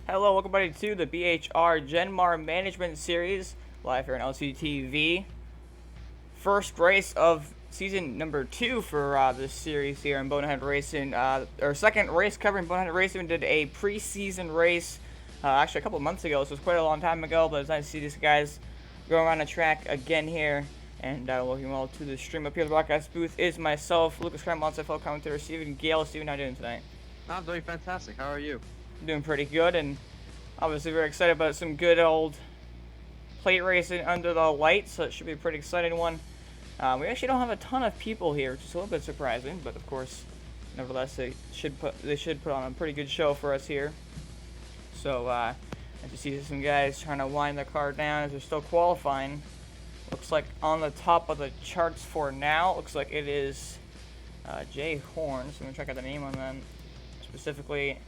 Hello, welcome everybody to the BHR JenMar Management Series, live here on LCTV. First race of season number 2 for this series here in Bonehead Racing. Our second race covering Bonehead Racing. We did a preseason race actually a couple months ago, so it was quite a long time ago, but it's nice to see these guys going around the track again here. And welcome you all to the stream. Up here at the broadcast booth is myself, Lucas Cremont, fellow commentator, Stephen Gale. Stephen, how are you doing tonight? I'm doing fantastic. How are you? Doing pretty good, and obviously very excited about some good old plate racing under the lights, so it should be a pretty exciting one. We actually don't have a ton of people here, which is a little bit surprising, but of course, nevertheless, they should put on a pretty good show for us here. So, as you see some guys trying to wind the car down as they're still qualifying. Looks like on the top of the charts for now, looks like it is Jay Horn, so I'm going to check out the name on them specifically.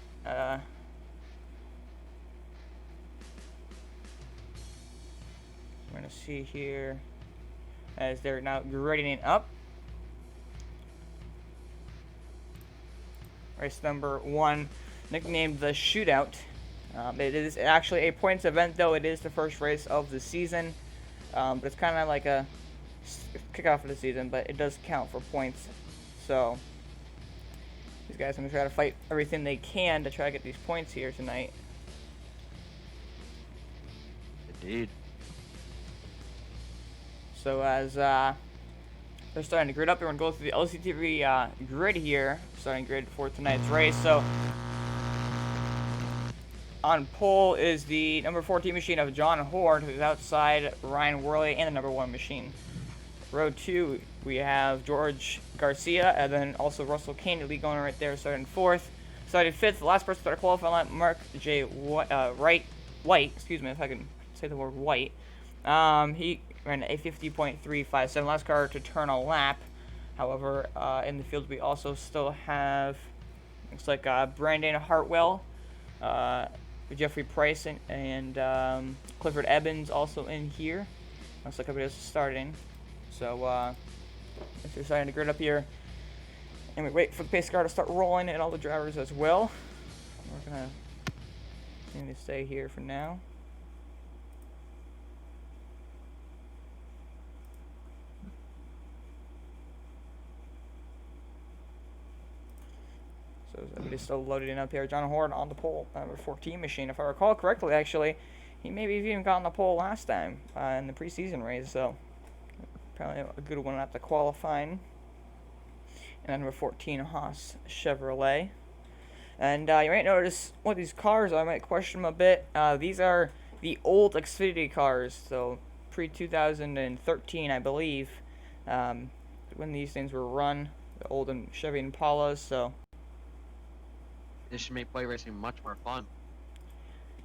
We're going to see here as they're now grading up. Race number 1, nicknamed the Shootout. It is actually a points event, though. It is the first race of the season, but it's kind of like a kickoff of the season, but it does count for points. So these guys are going to try to fight everything they can to try to get these points here tonight. Indeed. So as they're starting to grid up, we're going to go through the LCTV grid here, starting grid for tonight's race. So on pole is the number 14 machine of John Horde, who's outside Ryan Worley and the number 1 machine. Row 2, we have George Garcia, and then also Russell Kane, the lead going right there, starting 4th. Started 5th, the last person to start qualifying, Mark J. White, excuse me if I can say the word white. He ran a 50.357, last car to turn a lap. However, in the field we also still have, looks like Brandon Hartwell, Jeffrey Price, and Clifford Evans also in here. Looks like everybody else is starting. So, if you're starting to grid up here, and we wait for the pace car to start rolling and all the drivers as well. We're going to continue to stay here for now. So everybody's still loading up here. John Horde on the pole, number 14 machine. If I recall correctly, actually, he maybe even got on the pole last time in the preseason race. So apparently a good one at the qualifying. And then number 14, Haas Chevrolet. And you might notice what these cars are. I might question them a bit. These are the old Xfinity cars, so pre-2013, I believe, when these things were run. The old Chevy Impalas, so. This should make play racing much more fun.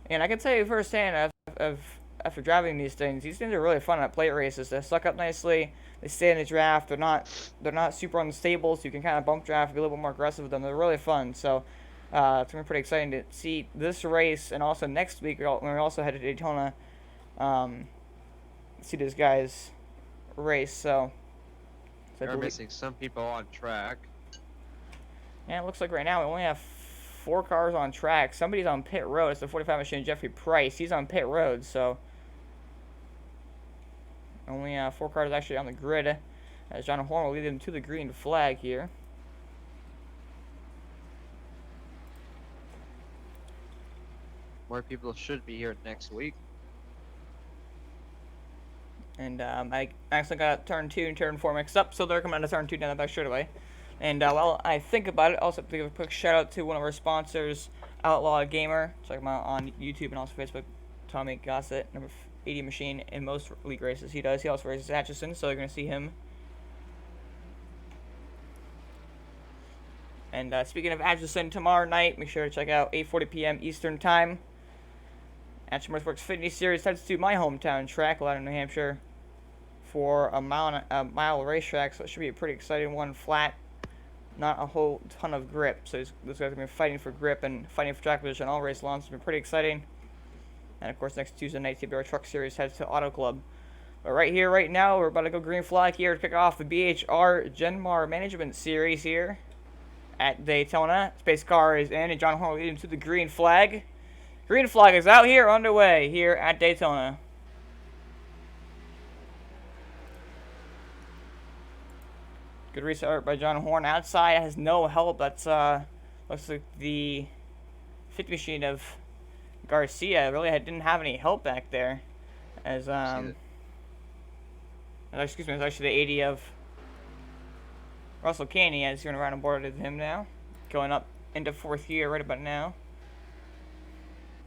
And I can tell you firsthand, after driving these things are really fun at plate races. They suck up nicely. They stay in the draft. They're not super unstable, so you can kind of bump draft, be a little bit more aggressive with them. They're really fun. So it's going to be pretty exciting to see this race, and also next week when we also head to Daytona, see these guys race. So They're missing some people on track. Yeah, it looks like right now we only have 4 cars on track. Somebody's on pit road. It's the 45 machine, Jeffrey Price. He's on pit road, so only 4 cars actually on the grid. As John Horn will lead them to the green flag here. More people should be here next week. And I actually got turn 2 and turn 4 mixed up, so they're coming out of turn 2 down the back straight away. And while I think about it, also to give a quick shout out to one of our sponsors, Outlaw Gamer. Check him out on YouTube and also Facebook. Tommy Gossett, number 80 machine in most league races he does. He also races Atchison, so you're going to see him. And speaking of Atchison, tomorrow night, make sure to check out 8:40 p.m. Eastern Time. Atchison Motorsports Fitness Series heads to my hometown track, Loudoun, New Hampshire, for a mile racetrack. So it should be a pretty exciting one. Flat, not a whole ton of grip. So these guys are going to be fighting for grip and fighting for track position all race long. So it's been pretty exciting. And of course, next Tuesday night, TBR Truck Series heads to Auto Club. But right here, right now, we're about to go green flag here to kick off the BHR JenMar Management Series here at Daytona. Space car is in, and John Horn leading to the green flag. Green flag is out here, underway here at Daytona. Good restart by John Horn. Outside has no help. That's looks like the 50 machine of Garcia really didn't have any help back there. As excuse me, it's actually the 80 of Russell Caney as going around and board with him now, going up into fourth gear right about now.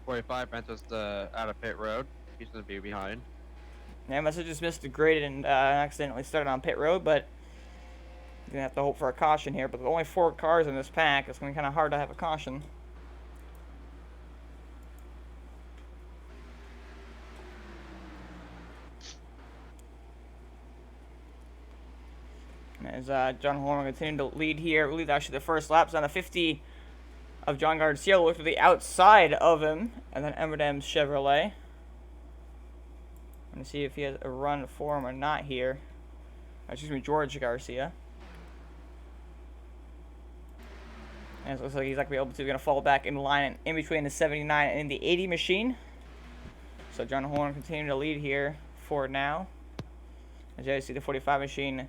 45 enters the out of pit road. He's gonna be behind. Yeah, must have just missed the grid and accidentally started on pit road, but you're gonna have to hope for a caution here. But there's only 4 cars in this pack. It's gonna be kind of hard to have a caution. As John Horn continuing to lead here. I believe actually the first lap's on the 50 of John Garcia. Look to the outside of him, and then Emmerdam's Chevrolet. Let me see if he has a run for him or not here. Excuse me, George Garcia. And it looks like he's not going to fall back in line in between the 79 and the 80 machine. So John Horn continuing to lead here for now. As you guys see the 45 machine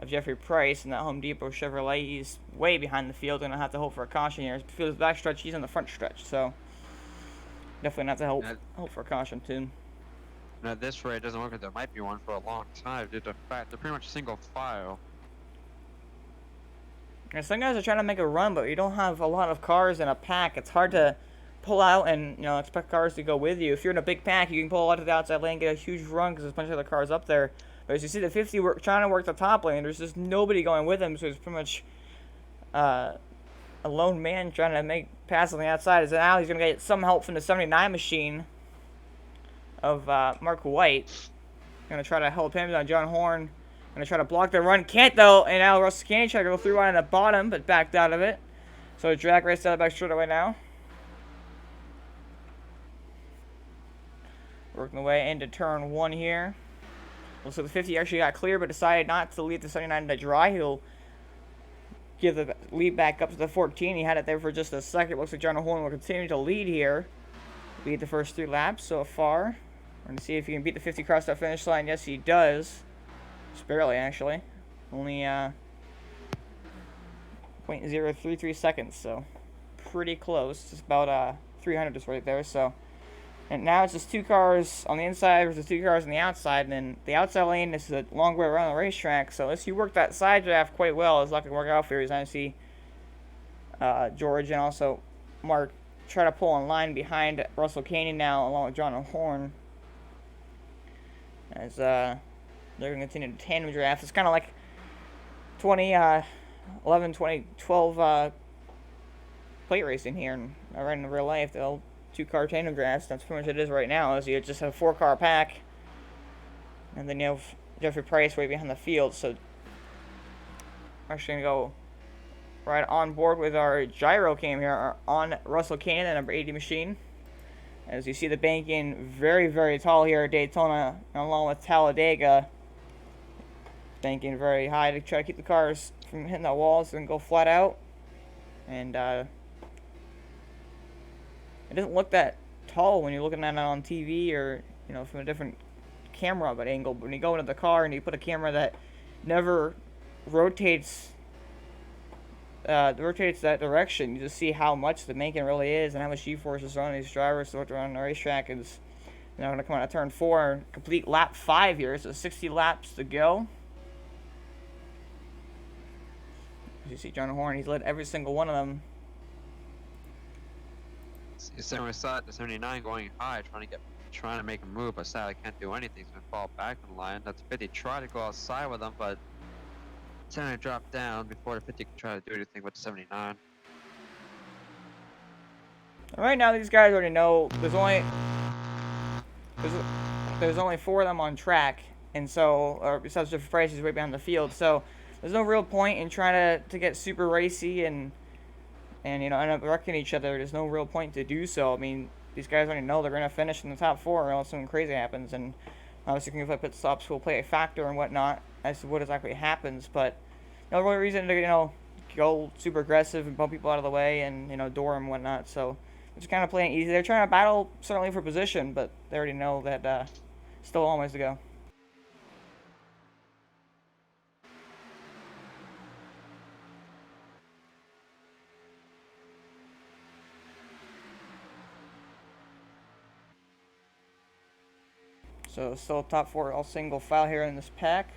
of Jeffrey Price and that Home Depot Chevrolet, he's way behind the field. Gonna have to hope for a caution here. Field's back stretch, he's on the front stretch, so definitely gonna have to hope for a caution too. Now this rate doesn't look like there might be one for a long time due to the fact they're pretty much single file. And some guys are trying to make a run, but you don't have a lot of cars in a pack. It's hard to pull out and expect cars to go with you. If you're in a big pack, you can pull out to the outside lane, get a huge run because there's a bunch of other cars up there. But as you see, the 50 trying to work the top lane. There's just nobody going with him, so it's pretty much a lone man trying to make pass on the outside. As now he's going to get some help from the 79 machine of Mark White. Going to try to help him. John Horn going to try to block the run. Can't, though. And now Russell Caney trying to go through on the bottom, but backed out of it. So drag race out of the back straight away now. Working the way into turn 1 here. So the 50 actually got clear, but decided not to leave the 79 to dry. He'll give the lead back up to the 14. He had it there for just a second. Looks like John Horn will continue to lead here. Lead the first 3 laps so far. We're going to see if he can beat the 50 across that finish line. Yes, he does. Just barely, actually. Only 0.033 seconds, so pretty close. Just about 300 is right there, so... And now it's just 2 cars on the inside versus 2 cars on the outside. And then the outside lane, this is a long way around the racetrack. So unless you work that side draft quite well, it's not going to work out for you. As I see George and also Mark try to pull in line behind Russell Caney now, along with John Horn. As they're going to continue to tandem draft. It's kind of like 2011, 2012 plate racing here. And right in real life, they'll 2-car tandem drafts. That's pretty much what it is right now. Is you just have a 4-car pack, and then you have Jeffrey Price way behind the field. So we're actually gonna go right on board with our gyro cam here on Russell Caney, the number 80 machine. As you see the banking very, very tall here at Daytona, along with Talladega. Banking very high to try to keep the cars from hitting the walls and go flat out. And it doesn't look that tall when you're looking at it on TV or, from a different camera angle. But when you go into the car and you put a camera that never rotates that direction, you just see how much the making really is and how much G-forces are on these drivers to look around the racetrack. Is going to come out of turn 4 and complete lap 5 here. So 60 laps to go. As you see John Horn, he's led every single one of them. So we saw the 79 going high, trying to make a move, but sadly can't do anything. He's gonna fall back in line. That's 50 try to go outside with him, but 79 dropped down before the 50 could try to do anything with the 79. Right now, these guys already know there's only 4 of them on track, and so besides Jeffrey Price, he's right behind the field. So there's no real point in trying to get super racy and end up wrecking each other. There's no real point to do so. I mean, these guys already know they're going to finish in the top 4 or else something crazy happens. And obviously, things like pit stops will play a factor and whatnot as to what exactly happens. But no real reason to, go super aggressive and bump people out of the way and, door and whatnot. So just kind of playing easy. They're trying to battle certainly for position, but they already know that still a long ways to go. So still top 4 all single file here in this pack.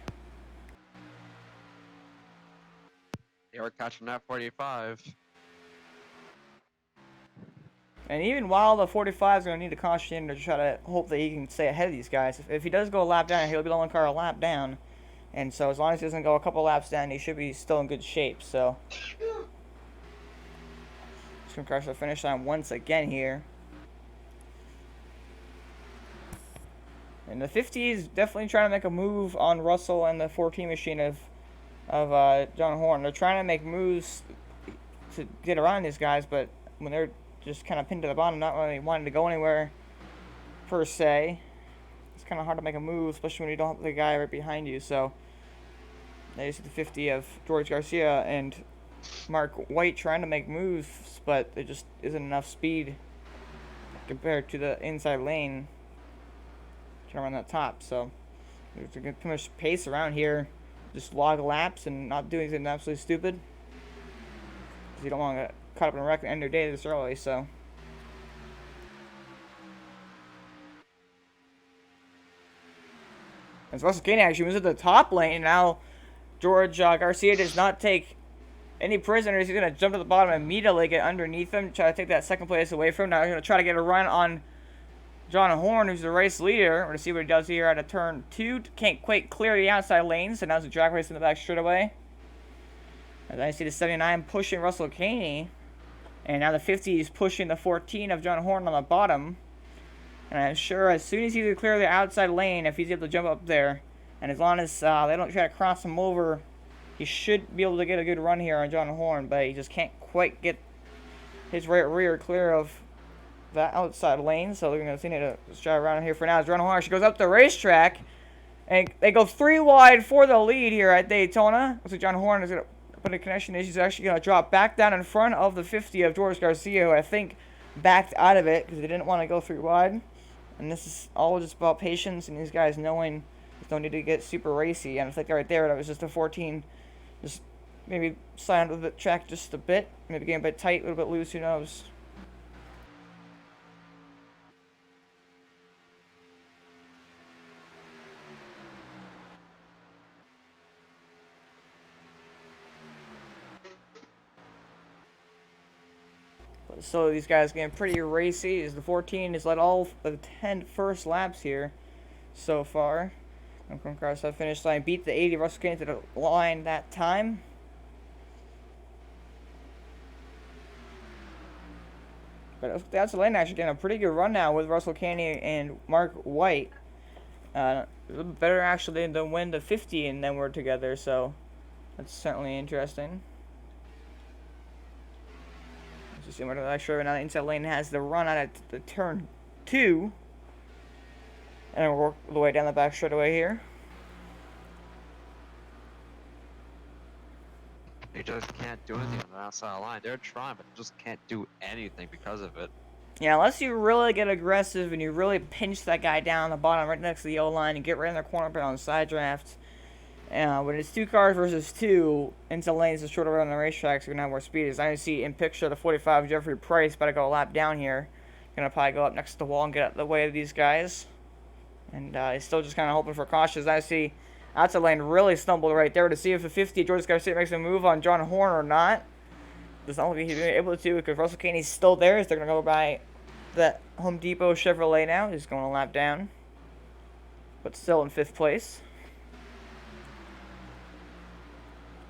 They were catching that 45. And even while the 45 is going to need to caution to try to hope that he can stay ahead of these guys. If he does go a lap down, he'll be the only car a lap down. And so as long as he doesn't go a couple laps down, he should be still in good shape. So just going to crash the finish line once again here. And the 50 is definitely trying to make a move on Russell and the 14 machine of John Horn. They're trying to make moves to get around these guys, but when they're just kind of pinned to the bottom, not really wanting to go anywhere per se, it's kind of hard to make a move, especially when you don't have the guy right behind you. So there you see the 50 of George Garcia and Mark White trying to make moves, but there just isn't enough speed compared to the inside lane trying to run that top. So there's a good pretty much pace around here, just log laps and not doing anything absolutely stupid, because you don't want to get caught up in a wreck and end your day this early. So as Russell Kane actually moves to the top lane, now George Garcia does not take any prisoners. He's going to jump to the bottom immediately, get underneath him, try to take that second place away from him. Now he's going to try to get a run on John Horn, who's the race leader. We're going to see what he does here out of turn 2. Can't quite clear the outside lane, so now it's a drag race in the back straightaway. As I see the 79 pushing Russell Caney. And now the 50 is pushing the 14 of John Horn on the bottom. And I'm sure as soon as he can clear the outside lane, if he's able to jump up there, and as long as they don't try to cross him over, he should be able to get a good run here on John Horn, but he just can't quite get his right rear clear of that outside lane. So they're going to need to just drive around here for now. As John Horn actually goes up the racetrack, and they go 3 wide for the lead here at Daytona. So John Horn is going to put a connection issue. He's actually going to drop back down in front of the 50 of George Garcia, who I think backed out of it because they didn't want to go 3 wide. And this is all just about patience and these guys knowing they don't need to get super racy. And I think right there, that was just a 14, just maybe slide onto the track just a bit, maybe getting a bit tight, a little bit loose, who knows. So these guys getting pretty racy as the 14 has led all of the 10 first laps here so far. I'm going across that finish line, beat the 80 Russell Kane to the line that time. But that's the lane actually getting a pretty good run now with Russell Caney and Mark White. A little bit better actually than when the 50 and them were together, so that's certainly interesting. Just see what I'm sure now the inside lane has the run out at the turn 2. And we'll work the way down the back straightaway here. They just can't do anything on the outside line. They're trying, but just can't do anything because of it. Yeah, unless you really get aggressive and you really pinch that guy down the bottom right next to the O-line and get right in their corner pit on the side draft. When it's 2 cars versus 2, inside lanes is shorter around the racetrack, so you're going to have more speed. As I see in picture, the 45 Jeffrey Price about to go a lap down here. Going to probably go up next to the wall and get out of the way of these guys. And he's still just kind of hoping for caution. As I see outside lane really stumbled right there to see if the 50 George Garcia makes a move on John Horn or not. Does not look like he's able to because Russell Caney's still there. So they're going to go by that Home Depot Chevrolet now. He's going a lap down, but still in 5th place.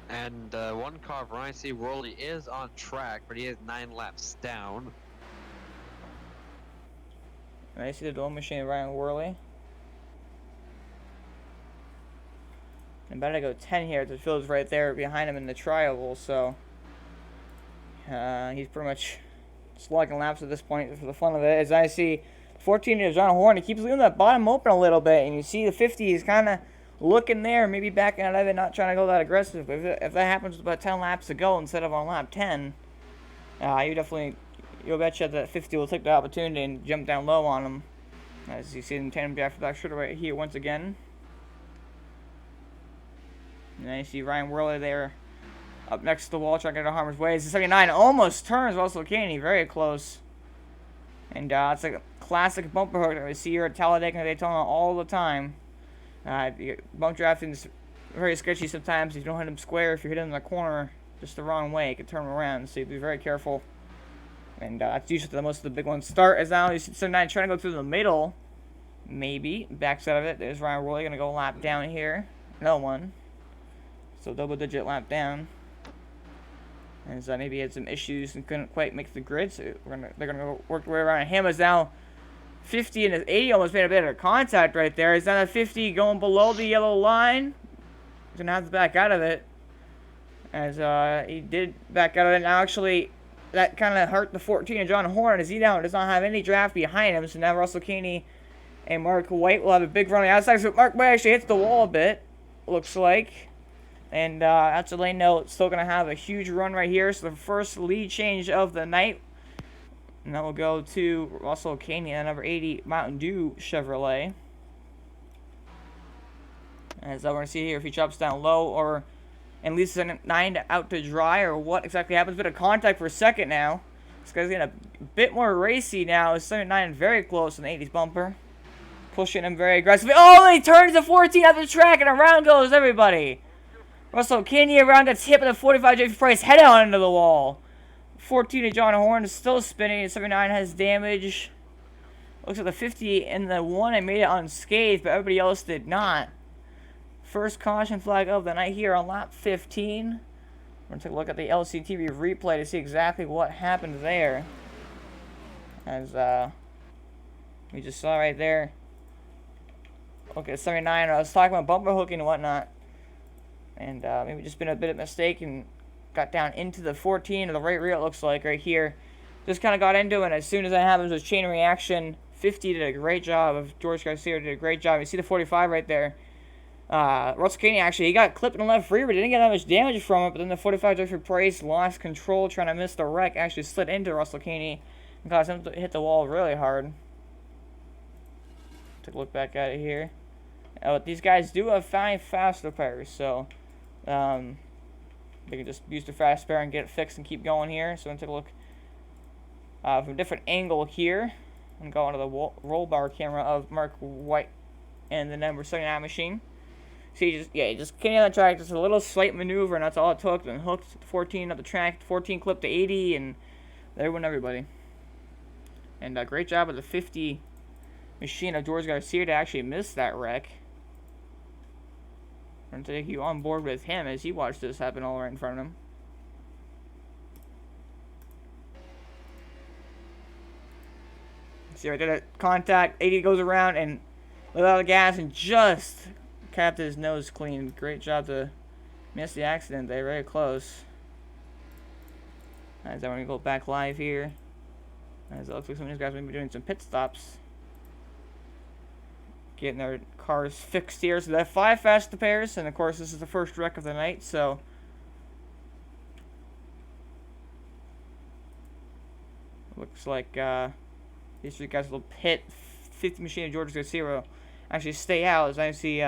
And one car, Ryan C. Worley, is on track, but he is 9 laps down. And I see the dual machine of Ryan Worley. And about to go 10 here. The field's right there behind him in the tri-oval, so he's pretty much slugging laps at this point for the fun of it. As I see 14 is John Horn. He keeps leaving that bottom open a little bit, and you see the 50 is kind of looking there, maybe backing out of it, not trying to go that aggressive. If that happens with about 10 laps to go instead of on lap 10, you definitely you'll betcha that 50 will take the opportunity and jump down low on him. As you see in tandem draft back shooter right here once again. And then you see Ryan Worley there up next to the wall trying to get out of harm's way. The 79 almost turns Russell Caney, very close. And it's like a classic bumper hook that we see here at Talladega and Daytona all the time. Bump drafting is very sketchy sometimes. If you don't hit him square, if you hit him in the corner just the wrong way, it can turn him around. So you be very careful. And that's usually the most of the big ones start. As now you see 79 trying to go through the middle. Maybe. Backside of it. There's Ryan Worley going to go lap down here. No one. So double digit lap down. As maybe he had some issues and couldn't quite make the grid. So they're going to go work their way around him. As now 50 and his 80 almost made a bit of contact right there. He's now at 50 going below the yellow line. He's going to have to back out of it. As he did back out of it. Now actually that kind of hurt the 14 of John Horn as he now does not have any draft behind him. So now Russell Caney and Mark White will have a big run on the outside. So Mark White actually hits the wall a bit, looks like. And that's a lane note. Still going to have a huge run right here. So the first lead change of the night. And that will go to Russell Caney and number 80 Mountain Dew Chevrolet. As we're going to see here if he drops down low or and leaves 9 out to dry or what exactly happens. Bit of contact for a second now. This guy's getting a bit more racy now. 79 very close on the 80's bumper. Pushing him very aggressively. Oh, he turns the 14 out the track and around goes everybody. Russell Caney around the tip of the 45 J.P. Price head on into the wall. 14 of John Horn is still spinning. 79 has damage. Looks like the 50 and the 1 I made it unscathed, but everybody else did not. First caution flag of the night here on lap 15. We're going to take a look at the LCTV replay to see exactly what happened there. As we just saw right there. Okay, 79. I was talking about bumper hooking and whatnot. And maybe just been a bit of a mistake and got down into the 14 or the right rear, it looks like, right here. Just kind of got into it, and as soon as that happens with chain reaction, 50 did a great job. George Garcia did a great job. You see the 45 right there. Russell Caney, actually, he got clipped in the left rear, but didn't get that much damage from it. But then the 45 Jeffrey Price lost control, trying to miss the wreck, actually slid into Russell Caney and caused him to hit the wall really hard. Take a look back at it here. These guys do have 5 fast repairs, so they can just use the fast repair and get it fixed and keep going here. So I'm going to take a look from a different angle here. I'm going to go onto the roll bar camera of Mark White and the number 79 machine. So you just came on the track, just a little slight maneuver, and that's all it took. Then hooked 14 up the track, 14 clipped to 80, and there went everybody. And great job of the 50 machine of George Garcia to actually miss that wreck. I'm going to take you on board with him as he watched this happen all right in front of him. See right there, that contact, 80 goes around and let out the gas and just kept his nose clean. Great job to miss the accident there, very close. As I'm going to go back live here. As it looks like some of these guys are going to be doing some pit stops. Getting their cars fixed here. So they have 5 fast repairs, and of course this is the first wreck of the night, so looks like these 3 guys will pit. 50 machine of George Garcia will actually stay out. As I see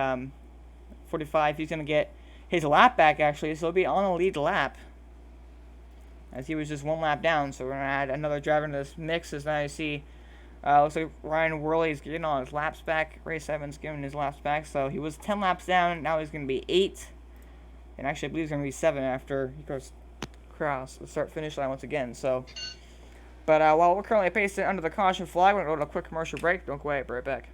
45, he's going to get his lap back actually, so he'll be on a lead lap. As he was just 1 lap down, so we're going to add another driver into this mix. As now you see looks like Ryan Worley is getting all his laps back. Race Evans giving his laps back. So he was 10 laps down. Now he's going to be 8. And actually I believe he's going to be 7 after he goes across the start-finish line once again. So, but while we're currently pacing under the caution flag, we're going to go to a quick commercial break. Don't go away. Be right back.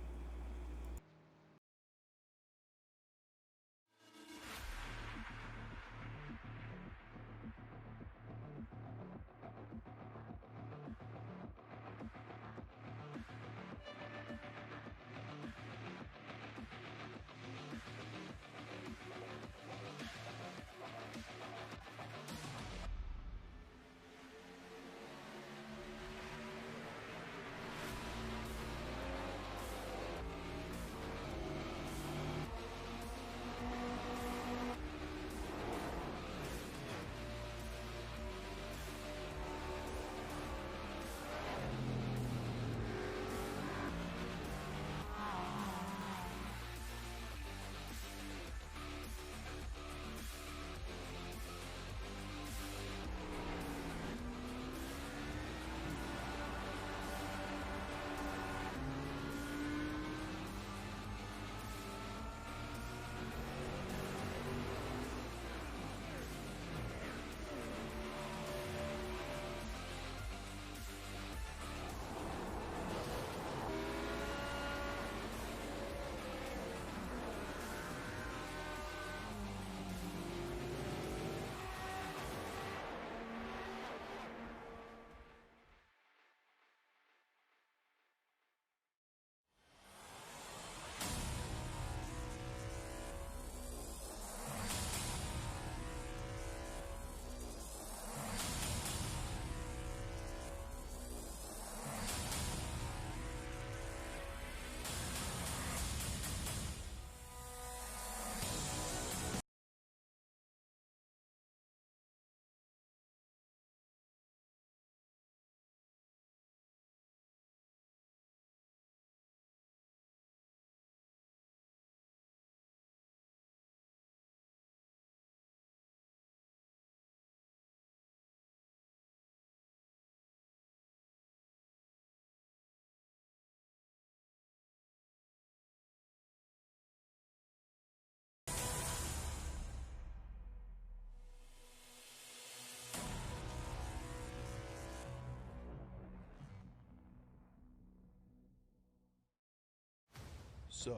So,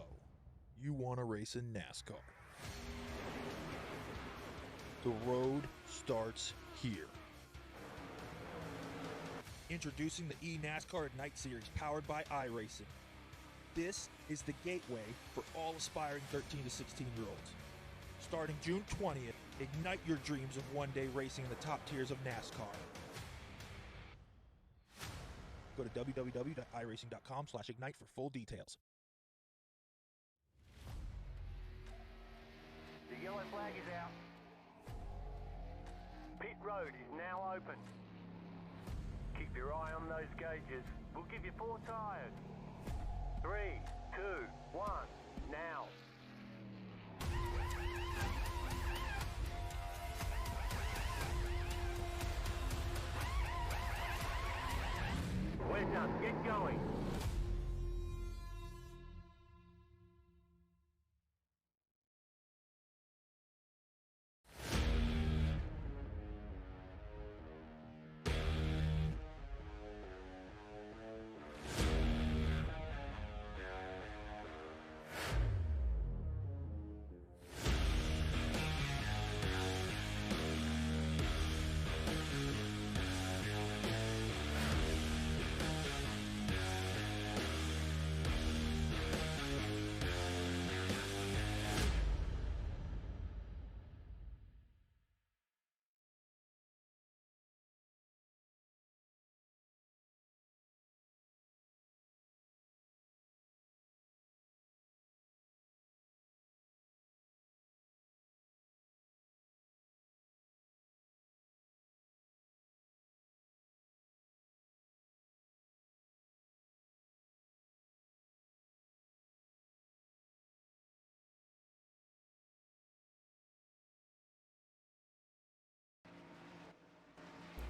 you want to race in NASCAR. The road starts here. Introducing the eNASCAR Ignite Series powered by iRacing. This is the gateway for all aspiring 13 to 16-year-olds. Starting June 20th, ignite your dreams of one day racing in the top tiers of NASCAR. Go to www.iracing.com/ignite for full details. The yellow flag is out. Pit road is now open. Keep your eye on those gauges. We'll give you 4 tyres. 3, 2, 1, now. We're done. Get going.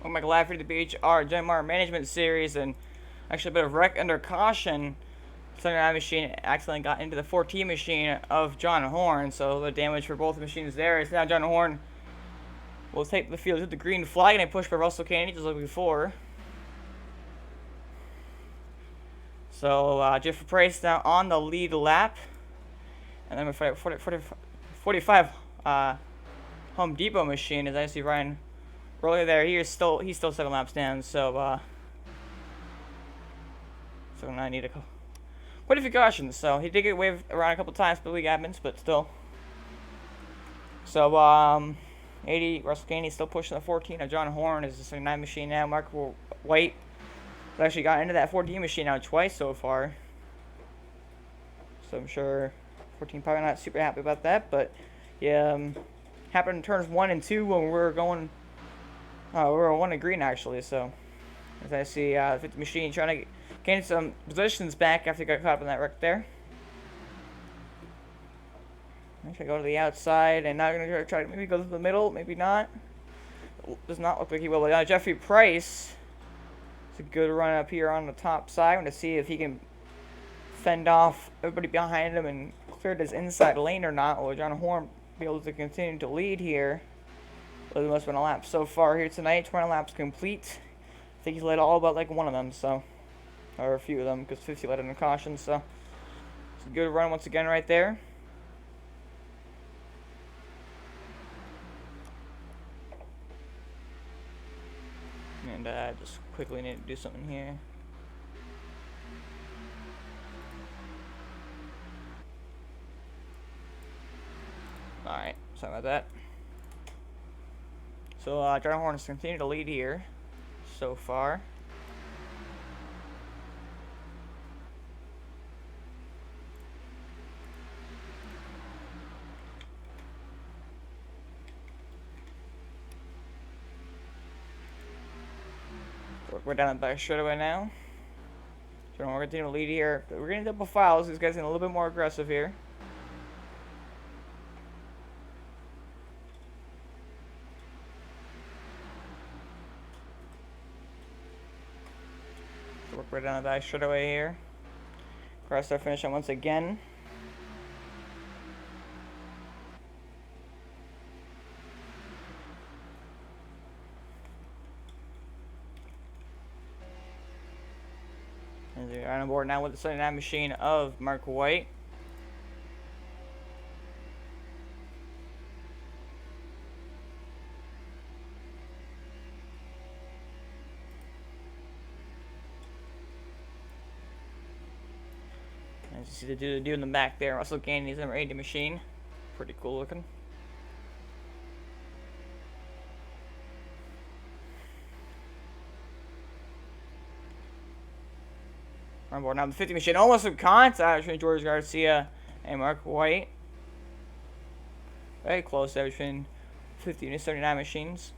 Welcome back live for the BHR JenMar Management Series, and actually a bit of wreck under caution. 79 machine accidentally got into the 14 machine of John Horn, so a little damage for both machines there. So now John Horn will take the field to the green flag and push by Russell Kennedy just like before. So Jeffrey Price now on the lead lap, and then 45 Home Depot machine, as I see Ryan earlier there, he's still 7 laps down, so now I need quite a few cautions. So he did get waved around a couple times by league admins, but still. So 80 Russell Kennedy still pushing the 14. John Horn is the 79 machine now. Mark White has actually got into that 14 machine now twice so far. So I'm sure 14 probably not super happy about that, but yeah, happened in turns 1 and 2 when we were going. We were 1 and green actually, so as I see 50 machine trying to gain some positions back after he got caught up in that wreck there. I'm going to go to the outside, and now going to try to maybe go to the middle, maybe not. Does not look like he will. But Jeffrey Price, it's a good run up here on the top side. I'm going to see if he can fend off everybody behind him and clear his inside lane or not. Will John Horn be able to continue to lead here? Well, there must have been a lap so far here tonight. 20 laps complete. I think he's led all but like one of them, so, or a few of them, because 50 led under caution. So it's a good run once again right there. And just quickly need to do something here. Alright, sorry about that. So John Horn has continued to lead here so far. We're down at the back straightaway now. John Horn continuing to lead here. We're getting double files. These guys getting a little bit more aggressive here. We're down the back straightaway here. Cross our finish line once again. And they're on board now with the 79 machine of Mark White. As you see the dude in the back there, Russell Gandy's number 80 machine. Pretty cool looking. On board now, the 50 machine almost in contact between George Garcia and Mark White. Very close there between 50 and 79 machines.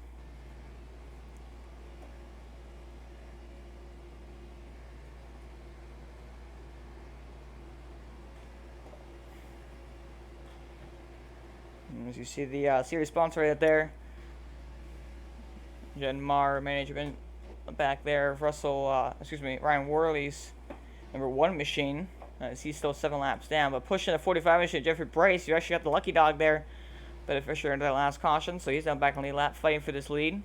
And as you see the series sponsor right there, JenMar management back there. Ryan Worley's number 1 machine. As he's still 7 laps down, but pushing the 45 machine, Jeffrey Brace, you actually got the lucky dog there. But Fisher into that last caution, so he's down back on the lap fighting for this lead.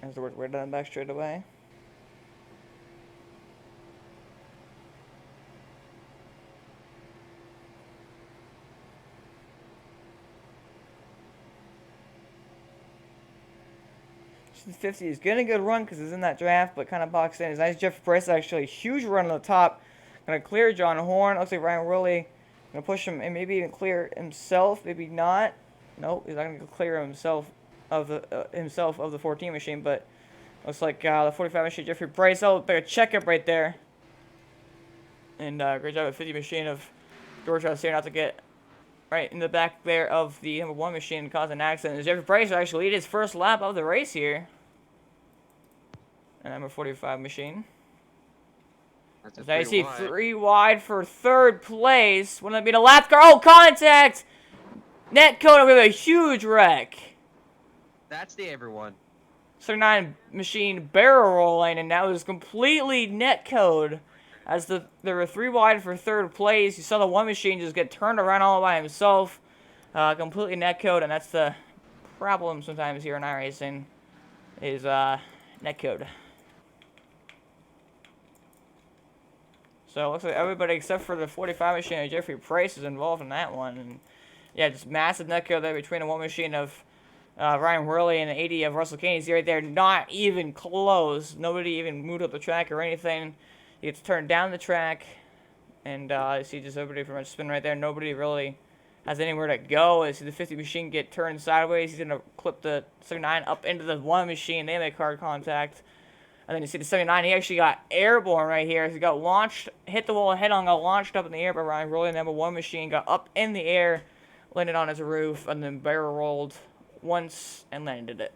As we're done back straight away. The 50 is getting a good run because he's in that draft, but kind of boxed in. It's nice. Jeff Price actually huge run on the top. Gonna clear John Horn. Looks like Ryan Worley gonna push him and maybe even clear himself. Maybe not. Nope, he's not gonna clear himself of the 14 machine. But looks like the 45 machine Jeffrey Price. Oh, big checkup right there. And great job at 50 machine of George Garcia not to get right in the back there of the number 1 machine and cause an accident. And Jeffrey Price will actually lead his first lap of the race here. And number 45 machine. That's As I see 3 wide for 3rd place. Wouldn't that be the lap car? Oh, contact! Netcode with a huge wreck. That's the everyone. 39 machine barrel rolling, and that was completely netcode. As there were 3 wide for 3rd place. You saw the 1 machine just get turned around all by himself. Completely netcode, and that's the problem sometimes here in iRacing. Is netcode. So it looks like everybody except for the 45 machine and Jeffrey Price is involved in that one. And yeah, just massive netcode there between the 1 machine of Ryan Worley and the 80 of Russell Kane. You see right there, not even close. Nobody even moved up the track or anything. He gets turned down the track. And you see just everybody pretty much spin right there. Nobody really has anywhere to go. You see the 50 machine get turned sideways. He's going to clip the 79 up into the 1 machine. They make hard contact. And then you see the 79, he actually got airborne right here. He got launched, hit the wall head on, got launched up in the air by Ryan Worley. Number 1 machine got up in the air, landed on his roof, and then barrel rolled once and landed it.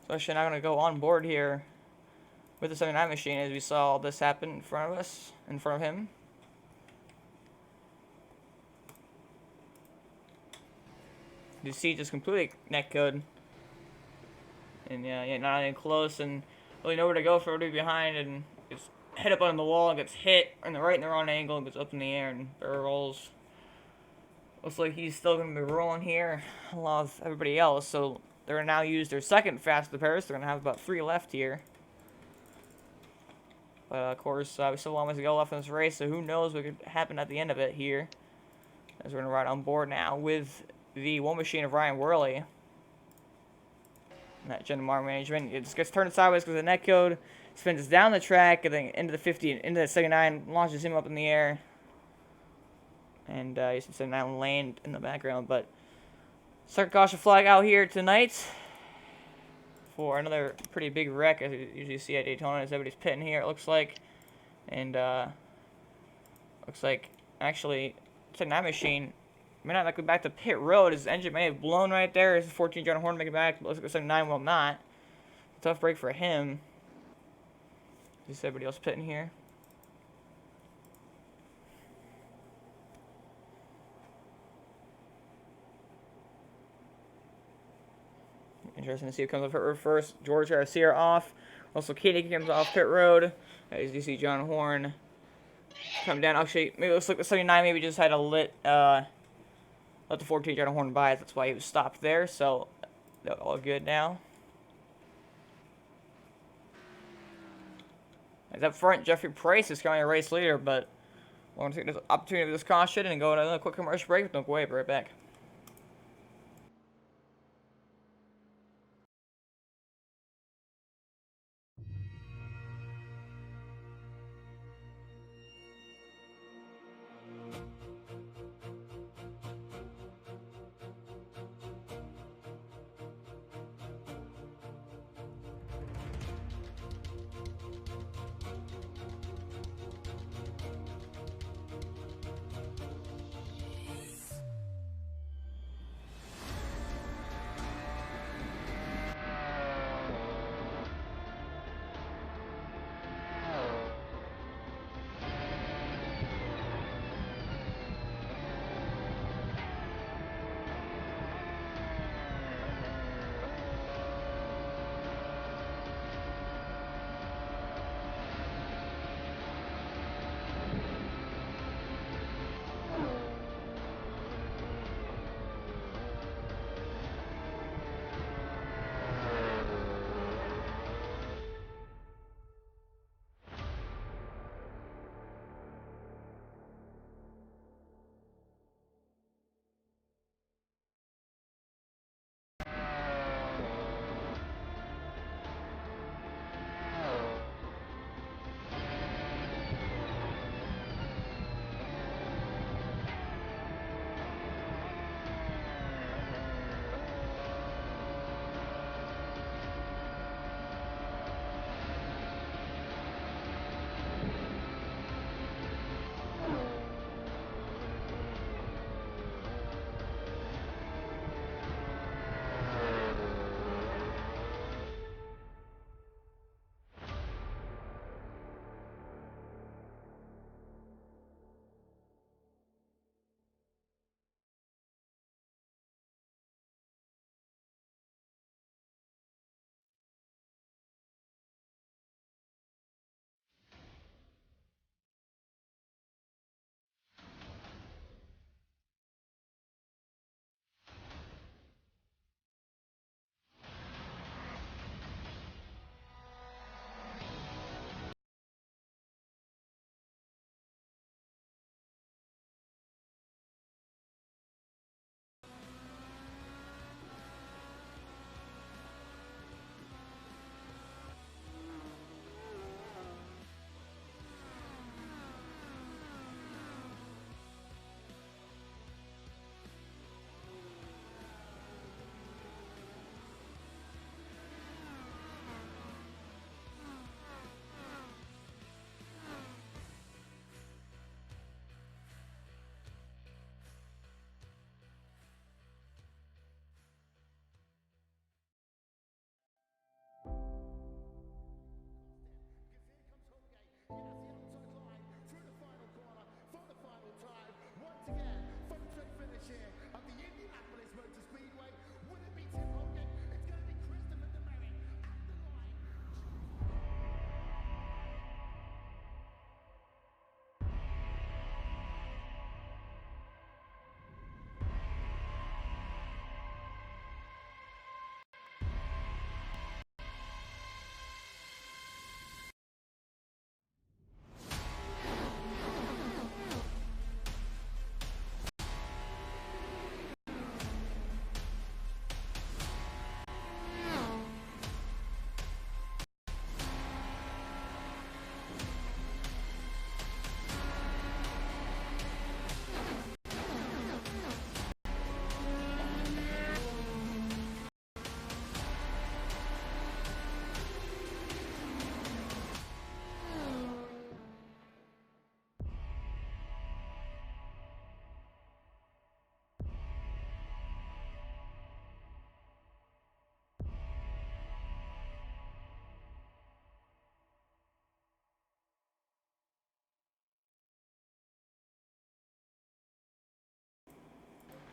So actually now I'm going to go on board here with the 79 machine as we saw all this happen in front of us, in front of him. You see just completely netcode. And yeah, not even close, and really nowhere to go for everybody behind, and gets hit up on the wall, and gets hit in the right and the wrong angle, and gets up in the air, and barrel rolls. Looks like he's still going to be rolling here, along with everybody else, so they're going to now use their 2nd fastest pairs. They're going to have about 3 left here. But of course, we still have a long ways to go left in this race, so who knows what could happen at the end of it here. As we're going to ride on board now with the 1 machine of Ryan Worley. That JenMar management, it just gets turned sideways because of the netcode, spins down the track, and then into the 50, into the 79, launches him up in the air. And you see 79 land in the background, but second caution flag out here tonight for another pretty big wreck, as you usually see at Daytona, as everybody's pitting here, it looks like. And looks like, actually, 79 machine may not go back to pit road. His engine may have blown right there. His 14 John Horn make it back. But looks like 79 will not. Tough break for him. You see everybody else pitting here. Interesting to see who comes off pit road first. George Garcia off. Also, Katie comes off pit road. As you see John Horn come down. Actually, maybe it looks like the 79 maybe just had to let the 14 John Horn by. That's why he was stopped there. So, they're all good now. As up front, Jeffrey Price is currently a race leader, but we're going to take this opportunity of this caution and go on another quick commercial break. Don't go away, be right back.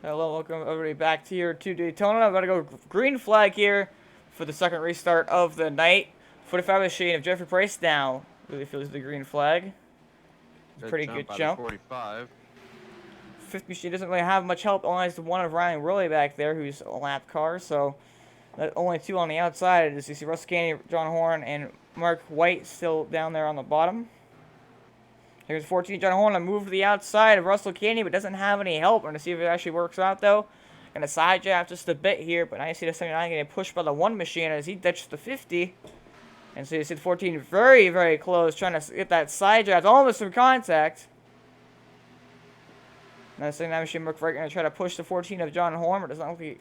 Hello, welcome everybody back to here to Daytona. I'm going to go green flag here for the second restart of the night. 45 machine of Jeffrey Price now really feels the green flag. Pretty good jump. 45. Fifth machine doesn't really have much help. Only has the one of Ryan Worley back there, who's a lap car. So Only 2 on the outside. As you see Russell Kennedy, John Horn, and Mark White still down there on the bottom. Here's 14, John Horn. I moved to the outside of Russell Kennedy, but doesn't have any help. We're going to see if it actually works out, though. Going to side draft just a bit here, but now you see the 79 getting pushed by the 1 machine as he ditches the 50. And so you see the 14 very, very close, trying to get that side draft, almost some contact. Now the 79 machine Mark White going to try to push the 14 of John Horn, but it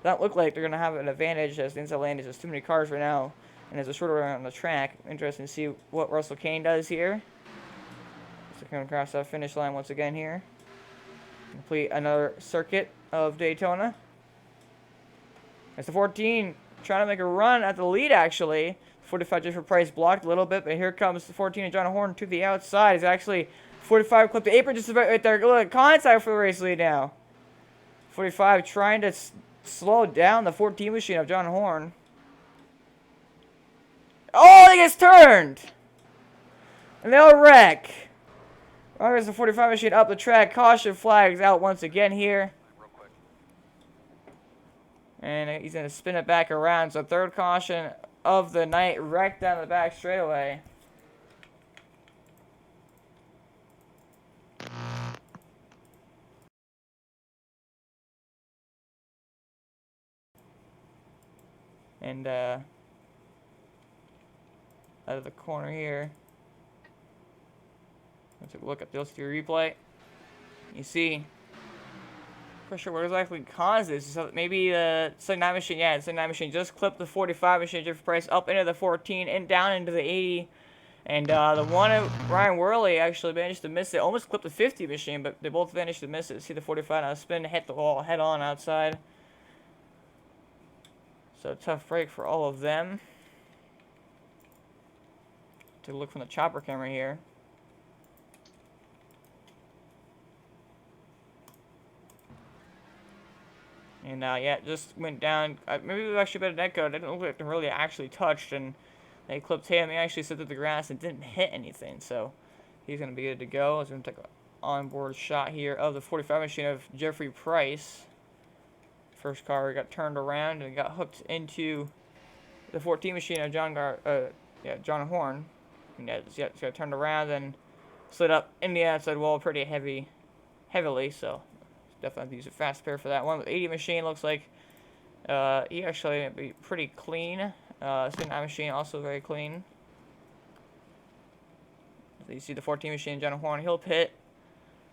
doesn't look like they're going to have an advantage as the inside lane is just too many cars right now. And there's a shorter run on the track. Interesting to see what Russell Kane does here. So coming across that finish line once again here. Complete another circuit of Daytona. It's the 14 trying to make a run at the lead, actually. 45 just for Price blocked a little bit, but here comes the 14 of John Horn to the outside. He's actually 45 clipped the apron just about right there. Look, contact for the race lead now. 45 trying to slow down the 14 machine of John Horn. Oh, he gets turned! And they'll wreck. There's the 45 machine up the track. Caution flags out once again here. And he's going to spin it back around. So third caution of the night. Wrecked down the back straightaway. And out of the corner here. Let's take a look at the LCD replay. You see, pretty sure what exactly caused this. So maybe the 79 machine, the 79 machine just clipped the 45 machine, Jeffrey Price up into the 14 and down into the 80. And the one of Ryan Worley actually managed to miss it. Almost clipped the 50 machine, but they both managed to miss it. See the 45 now spin, hit the wall head on outside. So tough break for all of them. Take a look from the chopper camera here. And yeah, just went down. Maybe it was actually a bit of net code. It didn't look like they really actually touched, and they clipped him. He actually slid through the grass and didn't hit anything. So he's going to be good to go. He's going to take an onboard shot here of the 45 machine of Jeffrey Price. First car got turned around and got hooked into the 14 machine of John Horn. And yeah, just got turned around and slid up in the outside wall pretty heavily. So definitely have to use a fast pair for that one. With 80 machine looks like he actually be pretty clean. 79 machine also very clean. So you see the 14 machine John Horn, he'll pit.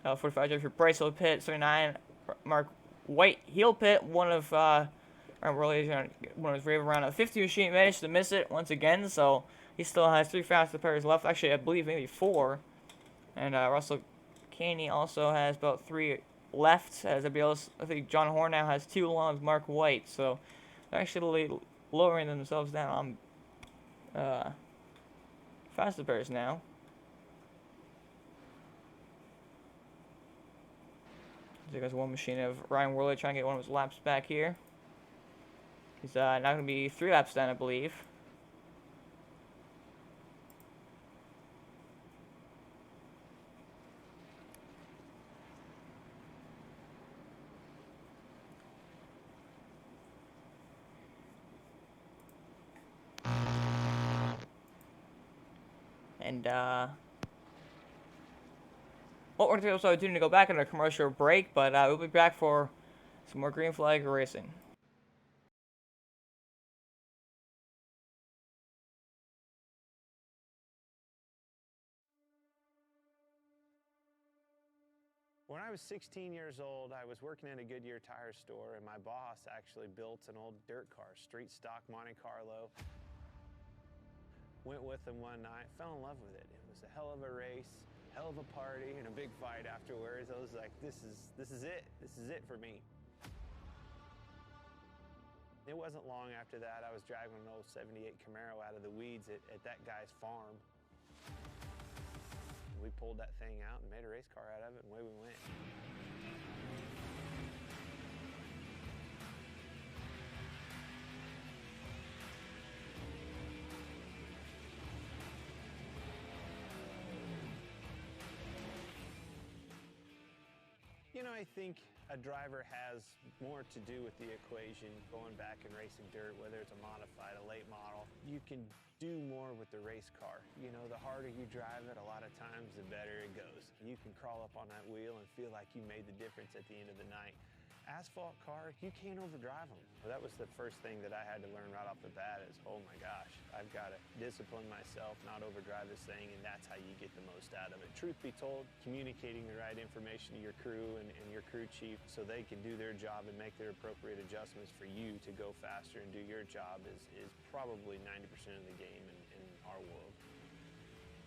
45 Jeffrey Price will pit. 79 Mark White heel pit. One of his rave around a 50 machine managed to miss it once again, so he still has 3 fastest pairs left. Actually, I believe maybe 4. And Russell Caney also has about 3 left. As everybody else, I think John Horn now has 2 along with Mark White, so they're actually lowering themselves down on fastest pairs now. There goes one machine of Ryan Worley trying to get one of his laps back here. He's now going to be 3 laps down, I believe. And well, we're going to also to go back on a commercial break, but we'll be back for some more green flag racing. When I was 16 years old, I was working in a Goodyear tire store, and my boss actually built an old dirt car, street stock Monte Carlo. Went with him one night, fell in love with it. It was a hell of a race, hell of a party, and a big fight afterwards. I was like, this is it. This is it for me. It wasn't long after that, I was driving an old 78 Camaro out of the weeds at that guy's farm. We pulled that thing out and made a race car out of it, and away we went. You know, I think A driver has more to do with the equation going back and racing dirt, whether it's a modified, a late model. You can do more with the race car. You know, the harder you drive it, a lot of times, the better it goes. You can crawl up on that wheel and feel like you made the difference at the end of the night. Asphalt car, you can't overdrive them. Well, that was the first thing that I had to learn right off the bat is, oh my gosh, I've got to discipline myself, not overdrive this thing, and that's how you get the most out of it. Truth be told, communicating the right information to your crew and your crew chief so they can do their job and make their appropriate adjustments for you to go faster and do your job is probably 90% of the game in our world.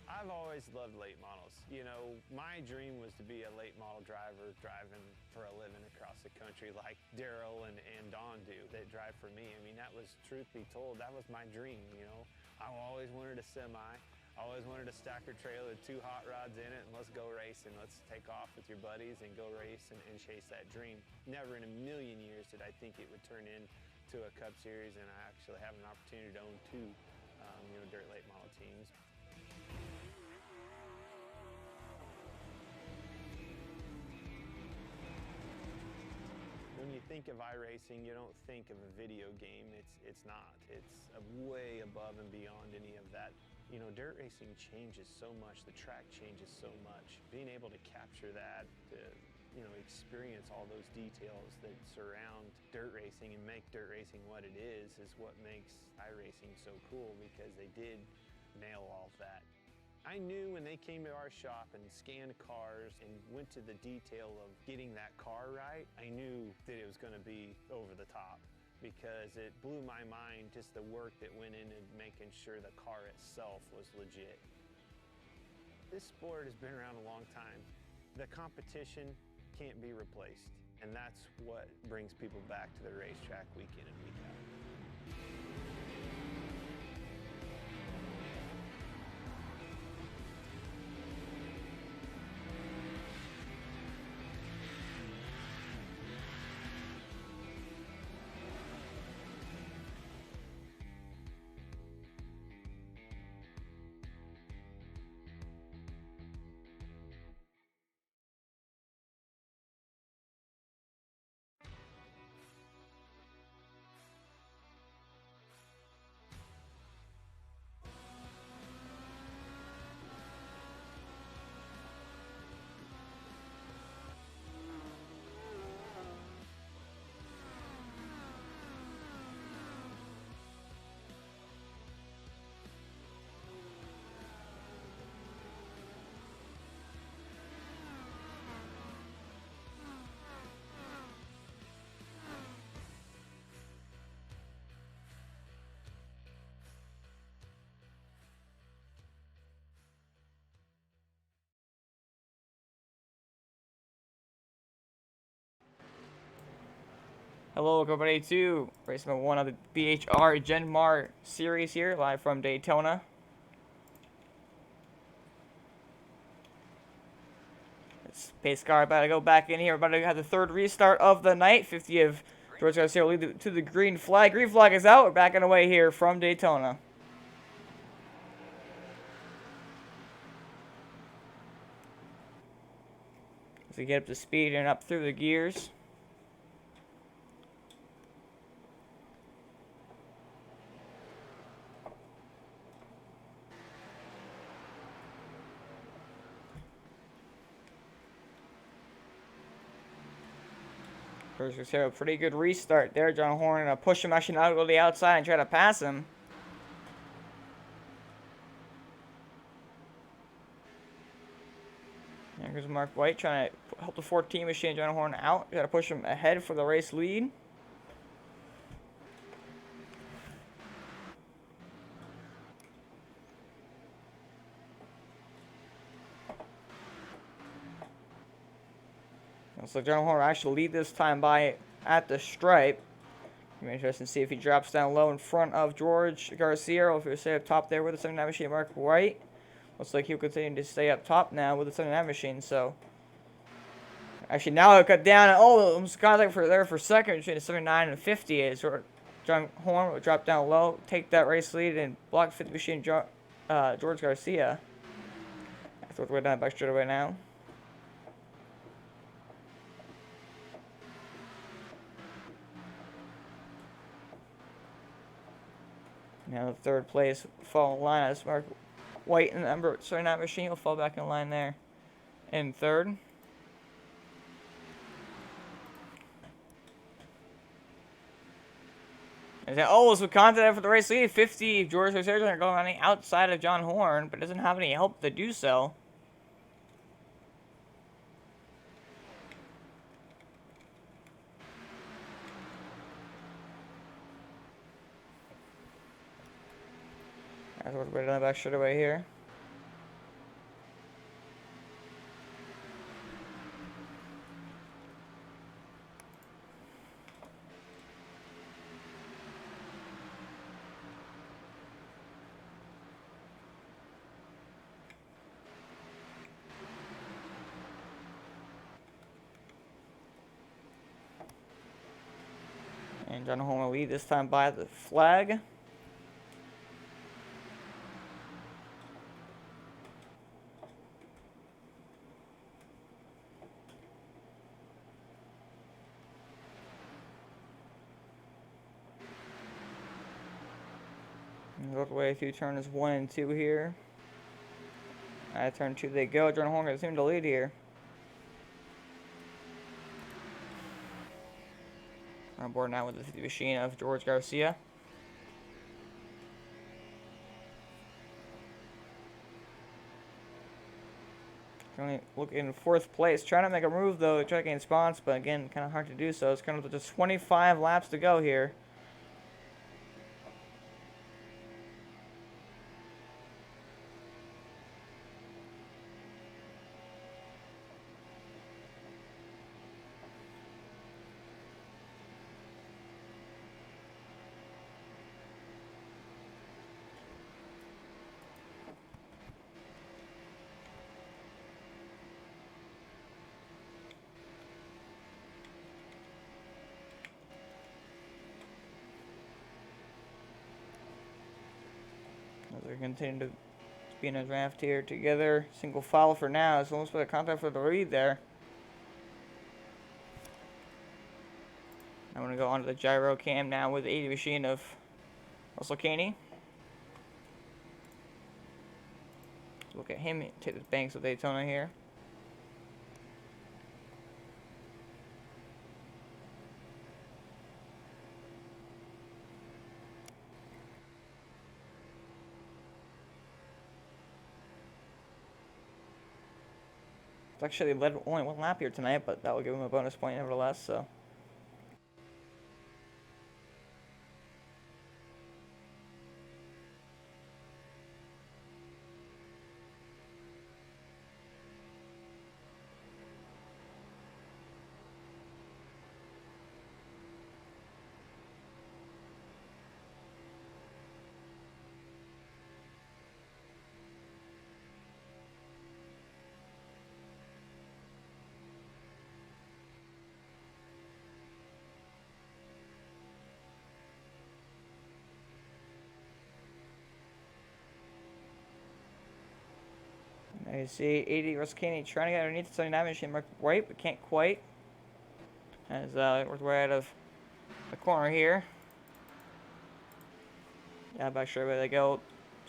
I've always loved late models. You know, my dream was to be a late model driver driving for a living across the country like Daryl and Don do that drive for me. I mean, that was, truth be told, that was my dream, you know. I always wanted a semi. I always wanted a stacker trailer with 2 hot rods in it and let's go racing. Let's take off with your buddies and go race and chase that dream. Never in a million years did I think it would turn into a Cup Series, and I actually have an opportunity to own 2 dirt late model teams. When you think of iRacing, you don't think of a video game. It's not. It's way above and beyond any of that. You know, dirt racing changes so much. The track changes so much. Being able to capture that, to, experience all those details that surround dirt racing and make dirt racing what it is what makes iRacing so cool, because they did nail all of that. I knew when they came to our shop and scanned cars and went to the detail of getting that car right, I knew that it was going to be over the top, because it blew my mind just the work that went into making sure the car itself was legit. This sport has been around a long time. The competition can't be replaced, and that's what brings people back to the racetrack week in and week out. Hello, everybody, to race number 1 of the BHR JenMar series here, live from Daytona. This pace car about to go back in here. We're about to have the 3rd restart of the night. 50 of George Garcia will lead to the green flag. Green flag is out. We're backing away here from Daytona. As we get up to speed and up through the gears. First, a pretty good restart there. John Horn push him actually out to the outside and try to pass him. And here's Mark White trying to help the 14 machine John Horn out. Got to push him ahead for the race lead. So John Horn will actually lead this time by at the stripe. It'll be interesting to see if he drops down low in front of George Garcia, or if he'll stay up top there with the 79 machine Mark White. Looks like he'll continue to stay up top now with the 79 machine. So actually now he'll cut down. Oh, almost contact for second between the 79 and 50. As John Horn will drop down low, take that race lead, and block 50 machine George Garcia. That's what we're down back straight away now. Now the third place fall in line as Mark White and the number 79 machine will fall back in line there. In third. And then, oh, so content for the race lead. 50 George Garcia going on the outside of John Horn, but doesn't have any help to do so. As we're waiting on the back straight away here. And John Horn will lead this time by the flag. Work way through turns 1 and 2 here. Turn 2 they go. John Horn assumed to lead here. On board now with the 50 machine of George Garcia. Currently looking in 4th place. Trying to make a move though, try to gain spots, but again, kind of hard to do so. It's kind of just 25 laps to go here. As we continue to be in a draft here together. Single file for now. It's almost put a contact for the lead there. I'm going to go onto the gyro cam now with the 80 machine of Russell Caney. Look at him take the banks of Daytona here. Actually, they led only 1 lap here tonight, but that will give him a bonus point nevertheless, so. Now you see 80 Russell Caney trying to get underneath the 79 machine Mark White, but can't quite. As we're out of the corner here. Yeah, back straight away they go.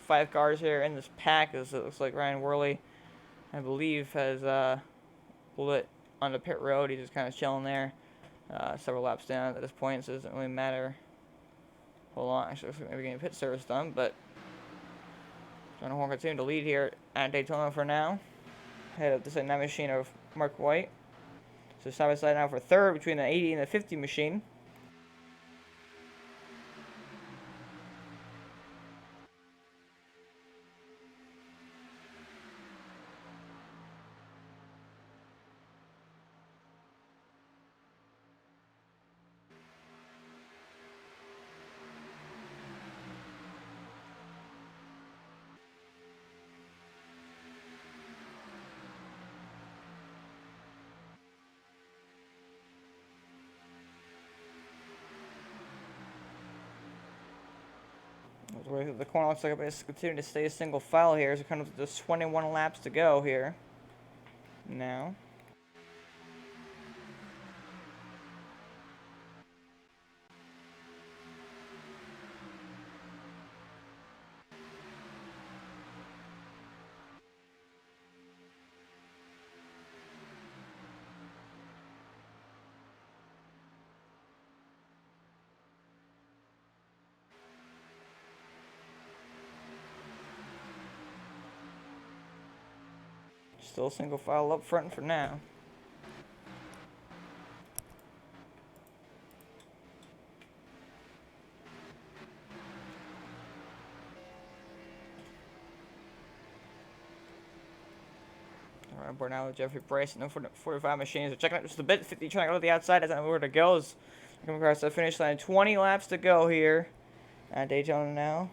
5 cars here in this pack. As it looks like Ryan Worley, I believe, has pulled it on the pit road. He's just kind of chilling there. Several laps down at this point, so it doesn't really matter. Hold on, actually, maybe getting pit service done, but John Horn continuing to lead here at Daytona for now. Head of the 79 machine of Mark White. So side by side now for third between the 80 and the 50 machine. The corner looks like it's continuing to stay a single file here. So kind of just 21 laps to go here. Now. Still single file up front for now. Alright, we're now with Jeffrey Price and the 45 machines. They're checking out just a bit. 50 trying to go to the outside. Doesn't know where to go. Coming across the finish line. 20 laps to go here at Daytona now.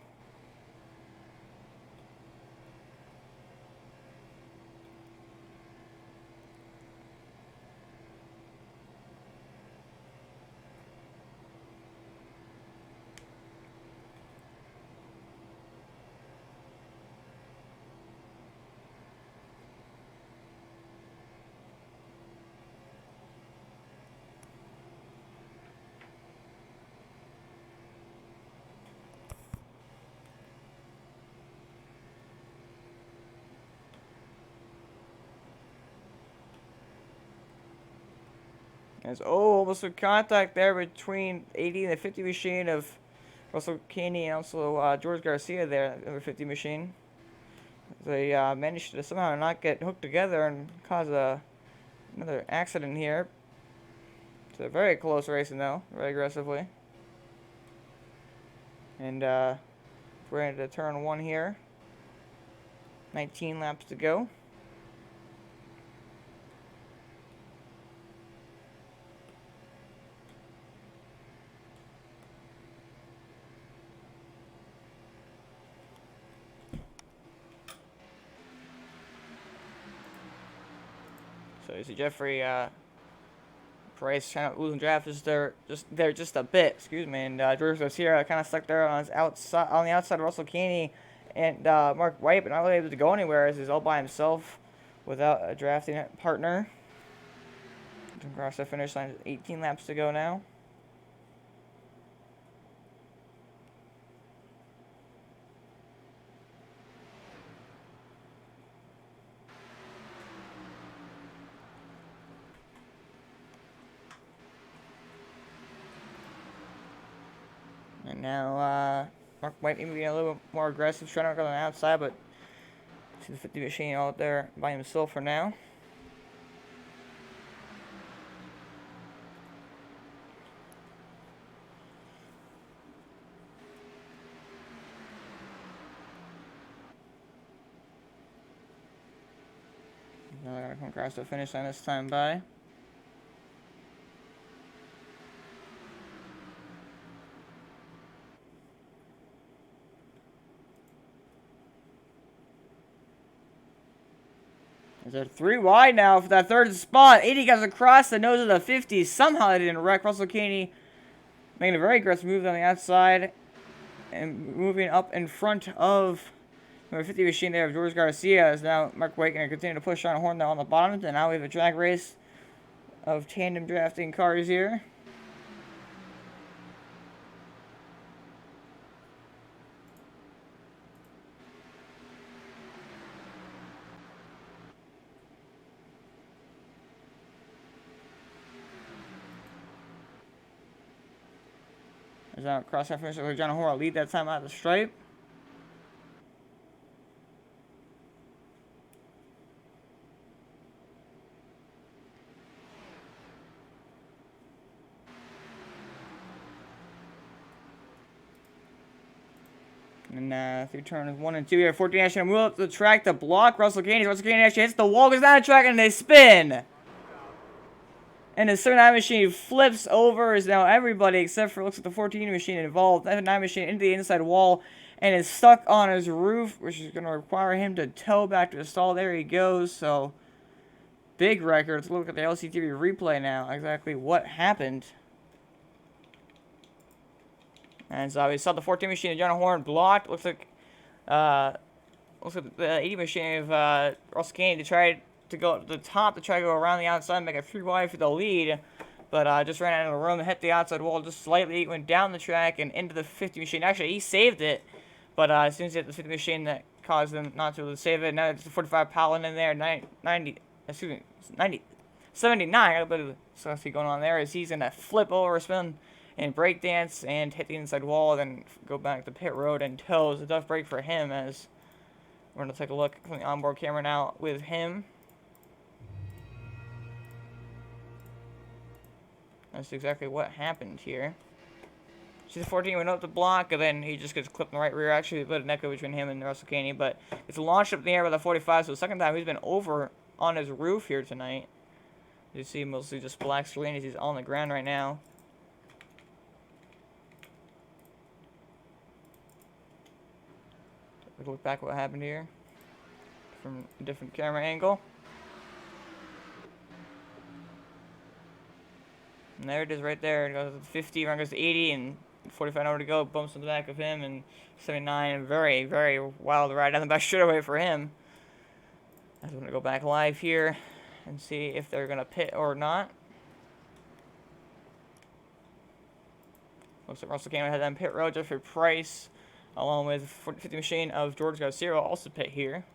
There's almost a contact there between 80 and the 50 machine of Russell Caney and also George Garcia there, the 50 machine. They managed to somehow not get hooked together and cause another accident here. It's a very close racing though, very aggressively. And we're into turn 1 here. 19 laps to go. So you see Jeffrey Price kind of losing draft just a bit, excuse me, and George Garcia kind of stuck there on the outside of Russell Caney and Mark White, but not really able to go anywhere as he's all by himself without a drafting partner. Across the finish line, 18 laps to go now. And now, Mark White maybe being a little bit more aggressive, trying to go on the outside, but see the 50 machine out there by himself for now. Now they're going to come across the finish line this time by. They're 3 wide now for that third spot. 80 guys across the nose of the 50. Somehow they didn't wreck. Russell Caney making a very aggressive move on the outside and moving up in front of the 50 machine there of George Garcia. Is now Mark White going to continue to push on Horn now on the bottom. And now we have a drag race of tandem drafting cars here. There's now cross that finish with John Horn lead that time out of the stripe. And through turns 1 and 2 here, 14 actually move up the track to block Russell Caney. Russell Caney actually hits the wall, goes down the track, and they spin. And the 79 machine flips over, is now everybody except for looks like the 14 machine involved. That 9 machine into the inside wall and is stuck on his roof, which is going to require him to tow back to the stall. There he goes. So big record. Let's look at the LCTV replay now. Exactly what happened. And so we saw the 14 machine of John Horn blocked. Looks like the 80 machine of Russell Caney to try to go up to the top to try to go around the outside and make a 3 wide for the lead. But just ran out of the room, hit the outside wall just slightly, went down the track and into the 50 machine. Actually, he saved it, but as soon as he hit the 50 machine, that caused him not to be able to save it. Now it's the 45 Palin in there, 79. A bit of saucy going on there as he's going to flip over, spin, and break dance and hit the inside wall, then go back to pit road and tow. It's a tough break for him as we're going to take a look from the onboard camera now with him. That's exactly what happened here. See, the 14 went up the block, and then he just gets clipped in the right rear. Actually, a bit of an echo between him and Russell Caney, but it's launched up in the air by the 45, so the second time he's been over on his roof here tonight. You see mostly just black screen as he's on the ground right now. Look back what happened here from a different camera angle. And there it is right there. It goes to 50, run goes to 80, and 45 nowhere to go. Bumps in the back of him, and 79. Very, very wild ride down the back straightaway for him. I'm going to go back live here and see if they're going to pit or not. Looks like Russell Caney had on pit road. Jeffrey Price, along with 50 machine of George Garcia, will also pit here.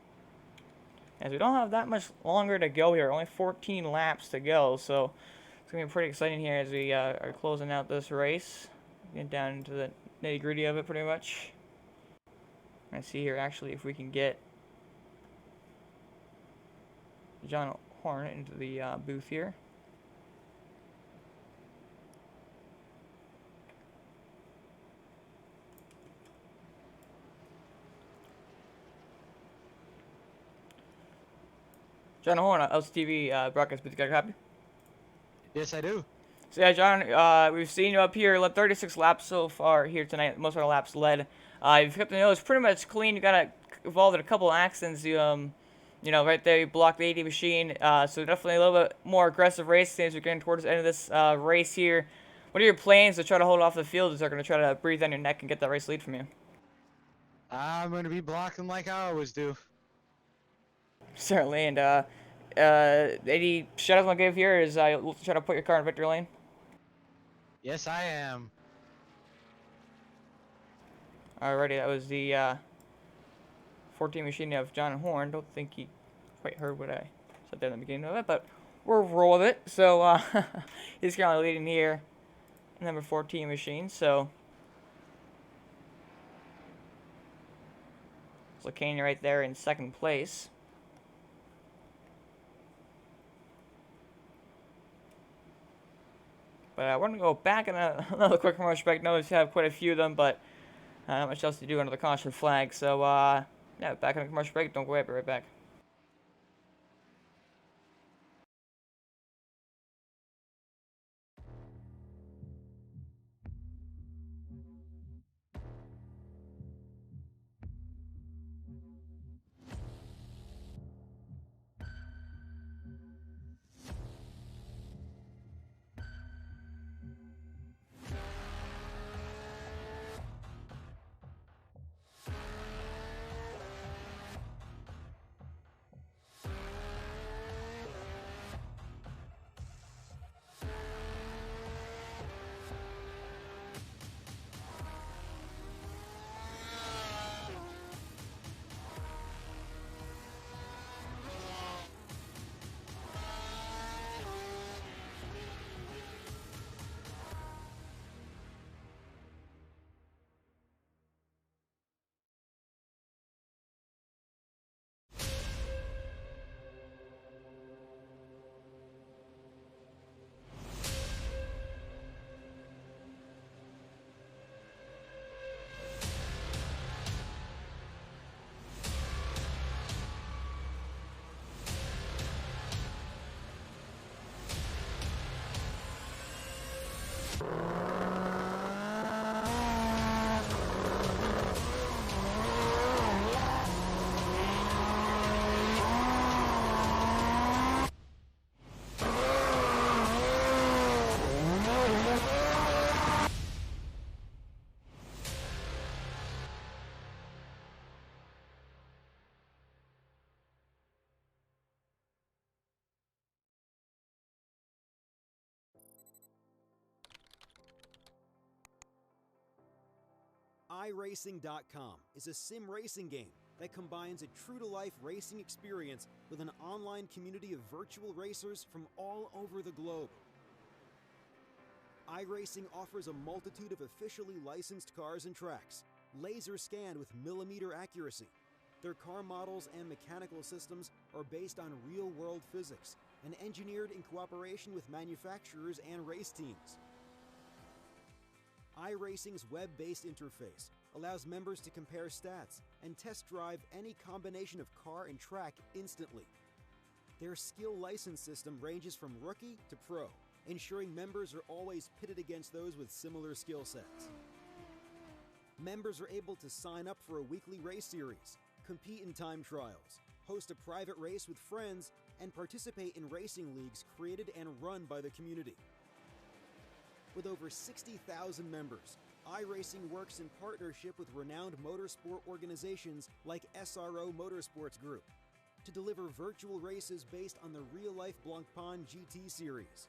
As we don't have that much longer to go here. Only 14 laps to go, so it's going to be pretty exciting here as we are closing out this race. Get down into the nitty-gritty of it pretty much. Let's see here actually if we can get John Horn into the booth here. John Horn, LCTV broadcast booth, got a copy? Yes, I do. So yeah, John, we've seen you up here. Led 36 laps so far here tonight. Most of our laps led. You've kept the nose pretty much clean. You got involved in a couple of accidents. You know, right there, you blocked the 80 machine. So definitely a little bit more aggressive racing as we're getting towards the end of this race here. What are your plans to try to hold off the field as they're going to try to breathe down your neck and get that race lead from you? I'm going to be blocking like I always do. Certainly, and any shout-outs I'll give here is we'll try to put your car in victory lane. Yes, I am. Alrighty, that was the 14 machine of John Horn. Don't think he quite heard what I said there in the beginning of it, but we'll roll with it. So he's currently leading here, number 14 machine. So Caney right there in second place. But we're going to go back in another quick commercial break. Notice we have quite a few of them, but not much else to do under the caution flag. So, yeah, back in the commercial break. Don't go away. I'll be right back. iRacing.com is a sim racing game that combines a true-to-life racing experience with an online community of virtual racers from all over the globe. iRacing offers a multitude of officially licensed cars and tracks, laser scanned with millimeter accuracy. Their car models and mechanical systems are based on real-world physics, and engineered in cooperation with manufacturers and race teams. iRacing's web-based interface allows members to compare stats and test drive any combination of car and track instantly. Their skill license system ranges from rookie to pro, ensuring members are always pitted against those with similar skill sets. Members are able to sign up for a weekly race series, compete in time trials, host a private race with friends, and participate in racing leagues created and run by the community. With over 60,000 members, iRacing works in partnership with renowned motorsport organizations like SRO Motorsports Group to deliver virtual races based on the real-life Blancpain GT series.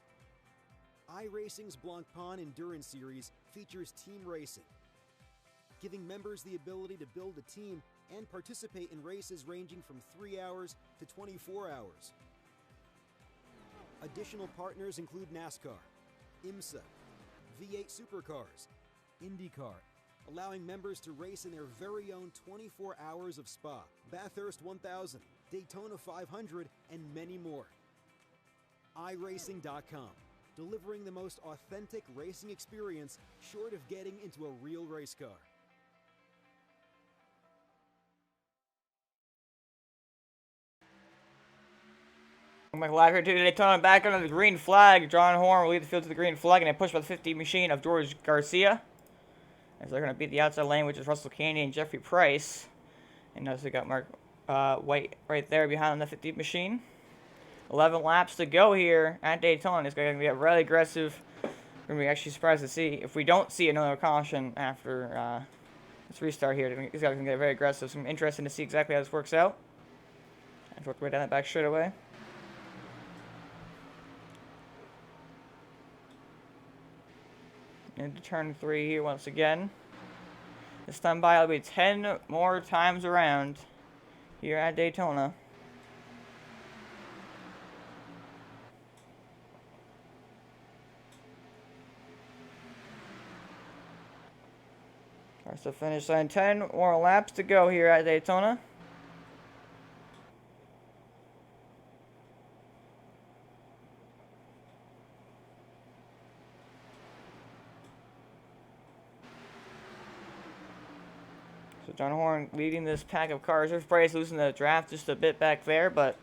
iRacing's Blancpain Endurance Series features team racing, giving members the ability to build a team and participate in races ranging from 3 hours to 24 hours. Additional partners include NASCAR, IMSA, V8 Supercars, IndyCar, allowing members to race in their very own 24 hours of Spa, Bathurst 1000, Daytona 500, and many more. iRacing.com, delivering the most authentic racing experience short of getting into a real race car. Welcome back live here to Daytona, back under the green flag. John Horn will lead the field to the green flag, and they push by the 50 machine of George Garcia. As they're going to beat the outside lane, which is Russell Candy and Jeffrey Price. And notice they got Mark White right there behind the 50 machine. 11 laps to go here at Daytona. It's going to get really aggressive. We're going to be actually surprised to see if we don't see another caution after this restart here. These guys are going to get very aggressive. So I'm interested to see exactly how this works out. And work way down that back straightaway. Into turn 3 here once again. This time by will be 10 more times around here at Daytona. That's the finish line. 10 more laps to go here at Daytona. So John Horn leading this pack of cars. There's Bryce losing the draft just a bit back there, but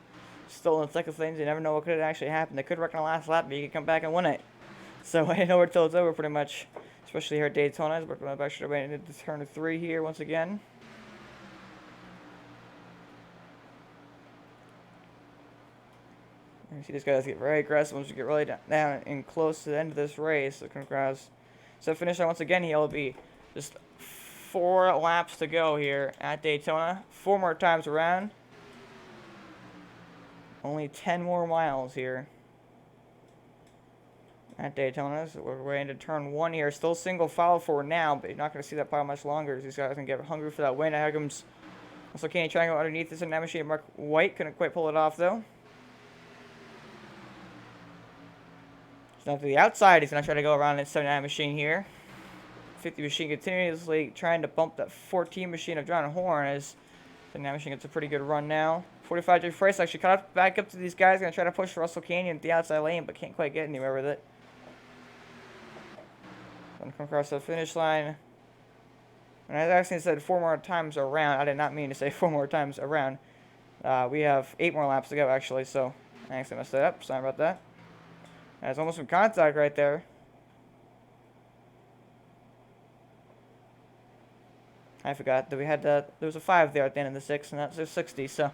still in the thick of things. You never know what could actually happen. They could wreck in the last lap, but you could come back and win it. So I know until it's over pretty much, especially here at Daytona. As we're going back straight away into turn 3 here once again. You see these guys get very aggressive once you get really down and close to the end of this race. So congrats. So finish line once again, he'll be just 4 laps to go here at Daytona. 4 more times around. Only 10 more miles here at Daytona. So we're way into turn 1 here. Still single file for now, but you're not going to see that pile much longer. These guys can get hungry for that win. Here comes also Kenny trying to go underneath this in that machine. Mark White couldn't quite pull it off though. So now to the outside, he's going to try to go around in 79 machine here. 50 machine continuously trying to bump that 14 machine of John Horn as the 79 machine gets a pretty good run now. 45 Jeffrey Price actually caught up back up to these guys. Going to try to push Russell Canyon at the outside lane, but can't quite get anywhere with it. Going to come across the finish line. And I actually said 4 more times around. I did not mean to say 4 more times around. We have 8 more laps to go actually, so I actually messed that up. Sorry about that. That's almost some contact right there. I forgot that we had there was a 5 there at the end of the 6, and that's a 60. So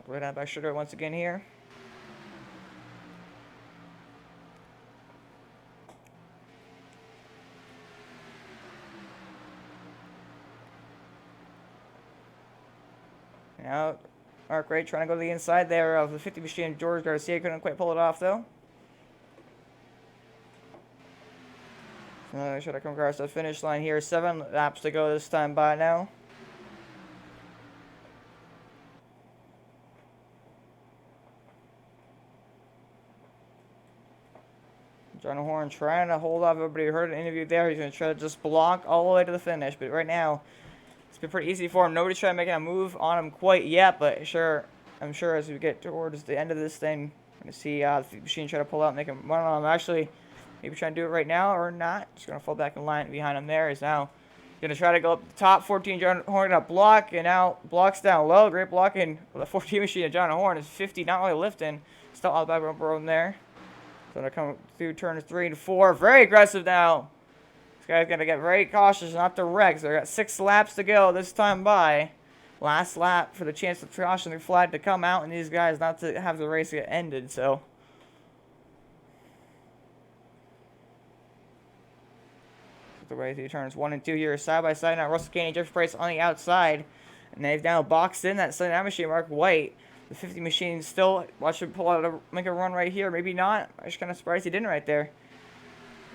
right on back sugar once again here. Now, Mark Wright trying to go to the inside there of the 50 machine. George Garcia couldn't quite pull it off, though. Should have come across the finish line here. 7 laps to go this time by now. John Horn trying to hold off everybody who heard an interview there. He's going to try to just block all the way to the finish. But right now, it's been pretty easy for him. Nobody's trying to make a move on him quite yet. But I'm sure as we get towards the end of this thing, we're going to see the machine try to pull out and make him run on him. Actually, maybe trying to do it right now or not. Just going to fall back in line behind him there. He's now going to try to go up the top. 14 John Horn going to block. And now blocks down low. Great blocking with the 14 machine of John Horn. Is 50 not really lifting. Still out the back rope road there. So they're coming through turns 3 and 4. Very aggressive now. This guy's got to get very cautious not to wreck. So they got 6 laps to go this time by. Last lap for the chance of caution the flag to come out and these guys not to have the race get ended. So the way through turns 1 and 2 here side by side now. Russell Caney, Jeff Price on the outside. And they've now boxed in that 79 machine, Mark White. The 50 machine still, watch him pull out, make a run right here. Maybe not. I'm just kind of surprised he didn't right there.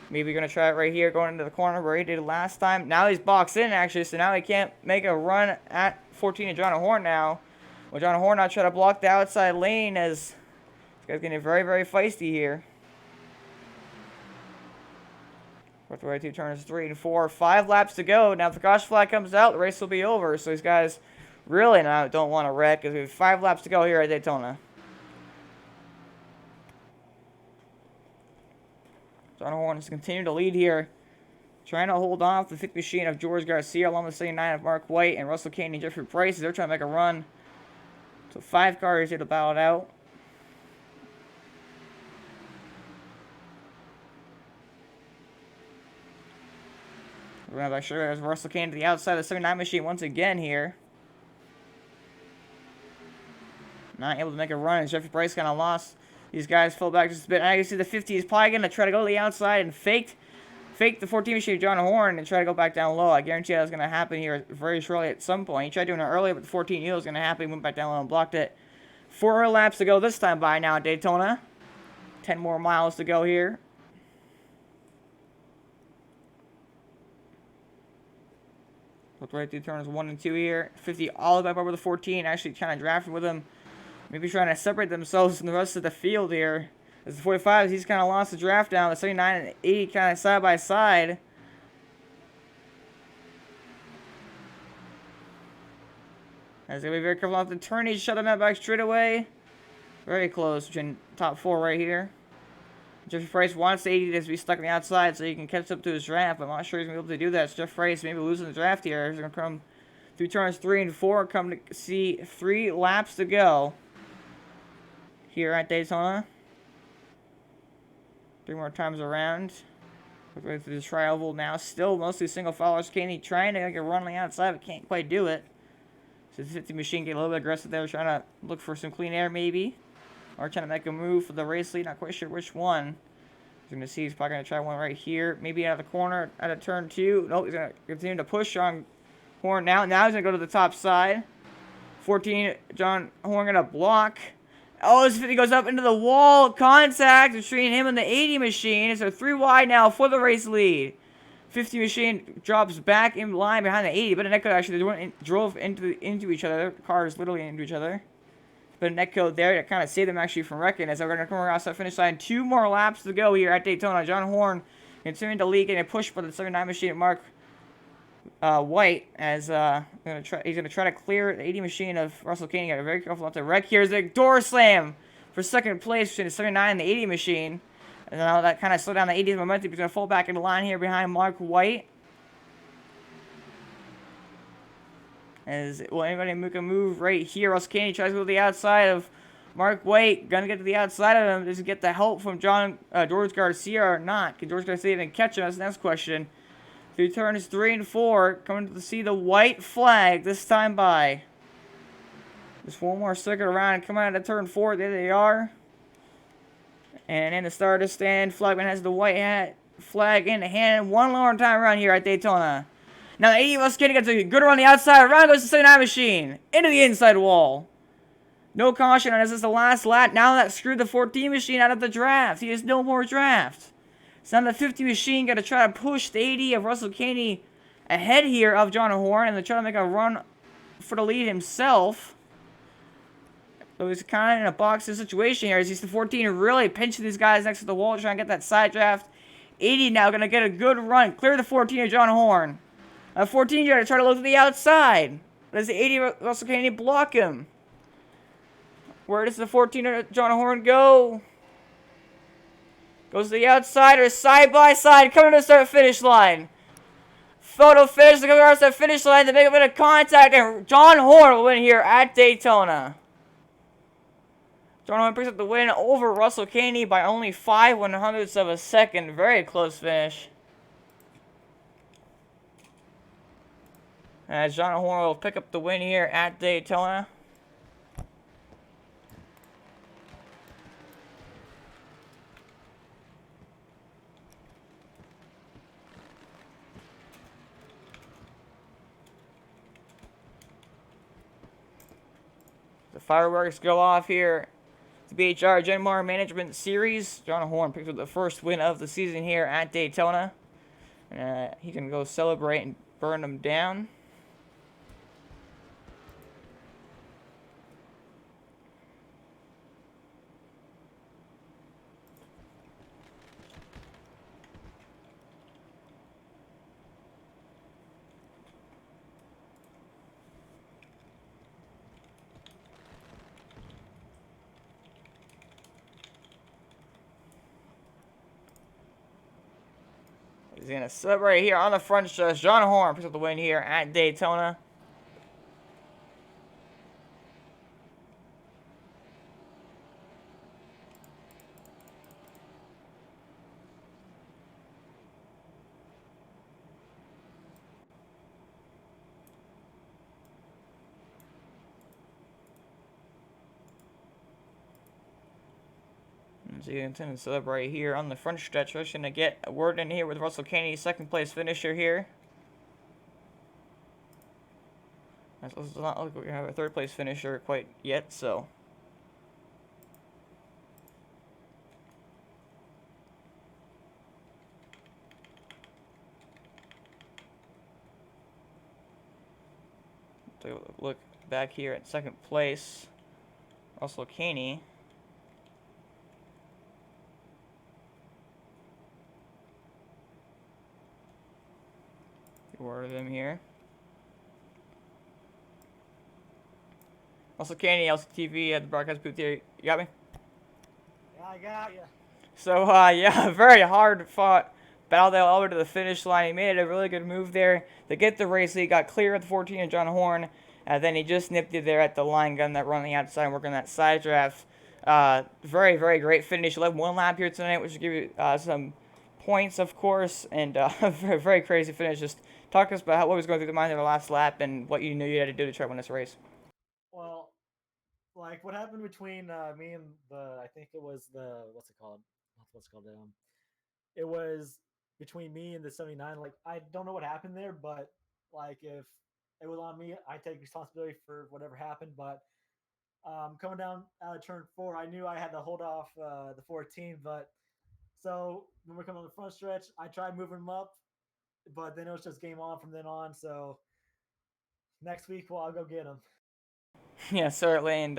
Maybe going to try it right here, going into the corner where he did last time. Now he's boxed in, actually, so now he can't make a run at 14 of John Horn now. Well, John Horn now trying to block the outside lane as this guy's getting very, very feisty here. Fourth way to turns 3 and 4. 5 laps to go. Now if the caution flag comes out, the race will be over. So these guys really now don't want to wreck because we have 5 laps to go here at Daytona. John Horn is continuing to lead here. Trying to hold off the 50 machine of George Garcia along with 79 of Mark White and Russell Caney and Jeffrey Price. They're trying to make a run. So 5 cars here to battle it out. We're going to make sure there's Russell Caney to the outside of the 79 machine once again here. Not able to make a run as Jeffrey Price kind of lost. These guys fell back just a bit. Now you see the 50 is probably going to try to go to the outside and fake the 14 machine of John Horn and try to go back down low. I guarantee that's going to happen here very shortly at some point. He tried doing it earlier, but the 14 yield is going to happen. He went back down low and blocked it. 4 laps to go this time by now at Daytona. 10 more miles to go here. Look right through turns 1 and 2 here. 50 all the way back over the 14. Actually trying to draft with him. Maybe trying to separate themselves from the rest of the field here. As the 45s, he's kind of lost the draft down. The 79 and 80 kind of side by side. As they be very careful off the turn, he's shut him out back straight away. Very close between top 4 right here. Jeffrey Price wants the 80 to be stuck on the outside so he can catch up to his draft. I'm not sure he's going to be able to do that. So Jeff Price maybe losing the draft here. He's going to come through turns 3 and 4. Come to see 3 laps to go here at Daytona. 3 more times around. We're through the tri-oval now. Still mostly single followers. Caney trying to make a run on the outside, but can't quite do it. So the 50 machine getting a little bit aggressive there, trying to look for some clean air maybe. Or trying to make a move for the race lead. Not quite sure which one. He's going to see he's probably going to try one right here. Maybe out of the corner out of turn 2. Nope, he's going to continue to push on Horn now. Now he's going to go to the top side. 14, John Horn going to block. Oh, this 50 goes up into the wall. Contact between him and the 80 machine. So 3 wide now for the race lead. 50 machine drops back in line behind the 80. But Netco actually drove into each other. Their cars literally into each other. But a netcode there to kind of save them actually from wrecking as they're going to come across that finish line. 2 more laps to go here at Daytona. John Horn continuing to lead, getting a push by the 79 machine at Mark White as he's going to try to clear the 80 machine of Russell Caney. Got a very careful not to wreck. Here's a door slam for second place between the 79 and the 80 machine. And now that kind of slowed down the 80's momentum. He's going to fall back in the line here behind Mark White. Will anybody make a move right here? Russell Caney tries to go to the outside of Mark White. Gonna get to the outside of him. Does he get the help from George Garcia or not? Can George Garcia even catch him? That's the next question. Through turns 3 and 4. Coming to see the white flag this time by. Just one more circuit around and coming out of turn 4. There they are. And in the starter stand, flagman has the white hat flag in the hand. One lower time around here at Daytona. Now the 80 Russell Caney gets a good run on the outside. Around goes the 79 machine. Into the inside wall. No caution on this. This is the last lap. Now that screwed the 14 machine out of the draft. He has no more draft. So now the 50 machine got to try to push the 80 of Russell Caney ahead here of John Horn. And they try to make a run for the lead himself. So he's kind of in a boxing situation here. As he's the 14 really pinching these guys next to the wall, trying to get that side draft. 80 now going to get a good run. Clear the 14 of John Horn. 14 going to try to look to the outside. Does the 80 Russell Kennedy block him? Where does the 14 of John Horn go? Goes to the outside or side by side. Coming to the start finish line. Photo finish. Looking across the finish line to make a bit of contact. And John Horn will win here at Daytona. John Horn picks up the win over Russell Kennedy by only 5/100ths of a second. Very close finish. As John Horn will pick up the win here at Daytona. The fireworks go off here. The BHR JenMar Management Series. John Horn picks up the first win of the season here at Daytona. He can go celebrate and burn them down. He's going to celebrate here on the front stretch. John Horn picks up the win here at Daytona. So you can celebrate here on the front stretch. We're going to get a word in here with Russell Kennedy, second place finisher here. It does not look like we have a third place finisher quite yet, so. Take a look back here at second place. Russell Kennedy. Word of them here. Also, Kennedy, LCTV at the broadcast booth here. You got me? Yeah, I got you. So, yeah, very hard fought battle there all the way to the finish line. He made a really good move there to get the race lead. Got clear at the 14 of John Horn. And then he just nipped it there at the line, gun that run on the outside and working that side draft. Very, very great finish. Led one lap here tonight, which will give you some points, of course. And very, very crazy finish. Just talk to us about what was going through the mind of the last lap and what you knew you had to do to try to win this race. Well, like what happened between me and I think it was what's it called? It was between me and the 79. Like, I don't know what happened there, but like if it was on me, I take responsibility for whatever happened. But coming down out of turn 4, I knew I had to hold off the 14. But so when we're coming on the front stretch, I tried moving them up, but then it was just game on from then on. So next week, well, I'll go get them. Yeah, certainly, and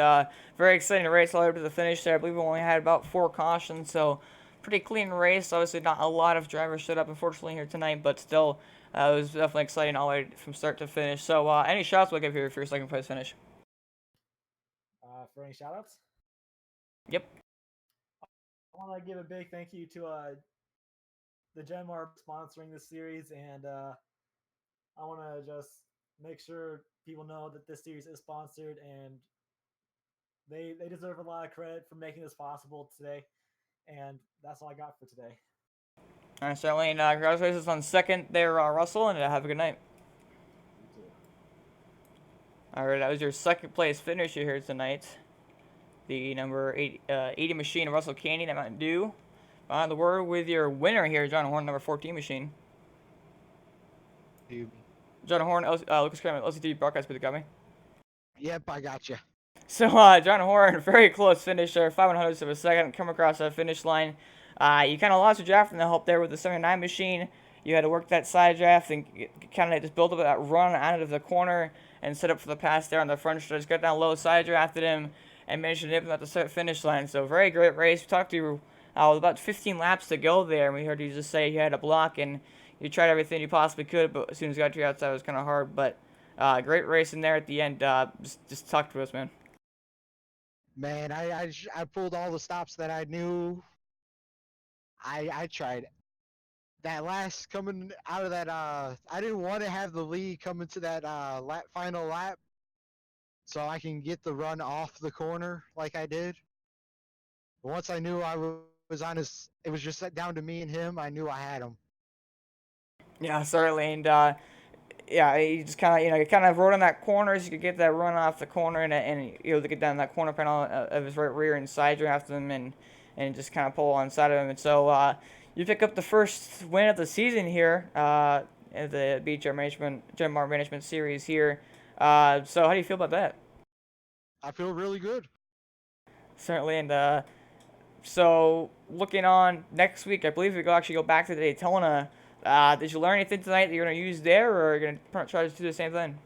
very exciting race all the way to the finish there. I believe we only had about 4 cautions, so pretty clean race. Obviously, not a lot of drivers showed up, unfortunately, here tonight, but still, it was definitely exciting all the way from start to finish. So, any shots we'll give here for your second place finish? For any shoutouts? Yep. I want to give a big thank you to the JenMar sponsoring this series, and I want to just make sure people know that this series is sponsored, and they deserve a lot of credit for making this possible today. And that's all I got for today. All right, certainly, and congratulations on second there, Russell, and have a good night. You too. All right, that was your second place finisher here tonight. The number 80 machine, Russell Kennedy, that Mountain Dew. On the word with your winner here, John Horn, number 14 machine. John Horn, Lucas Kramer, LCTV broadcast booth, got me? Yep, I got you. So, John Horn, very close finish there, 5/100ths of a second, come across that finish line. You kind of lost your draft from the help there with the 79 machine. You had to work that side draft and kind of just build up that run out of the corner and set up for the pass there on the front stretch. Got down low, side drafted him, and managed to nip him at the finish line. So very great race. We talked to you with about 15 laps to go there, and we heard you just say you had a block, and you tried everything you possibly could, but as soon as you got to the outside, it was kind of hard. But great race in there at the end. Just talk to us, man. Man, I pulled all the stops that I knew. I tried. That last coming out of that, I didn't want to have the lead coming to that final lap, so I can get the run off the corner like I did. But once I knew I was on his, it was just down to me and him. I knew I had him. Yeah, certainly, and yeah, you just kind of, you kind of rode on that corner so you could get that run off the corner and to get down that corner panel of his right rear and side draft him and just kind of pull on side of him. And so you pick up the first win of the season here in the BHR JenMar Management Series here. So how do you feel about that? I feel really good. Certainly, and so looking on next week, I believe we will actually go back to Daytona. Did you learn anything tonight that you're going to use there, or are you going to try to do the same thing?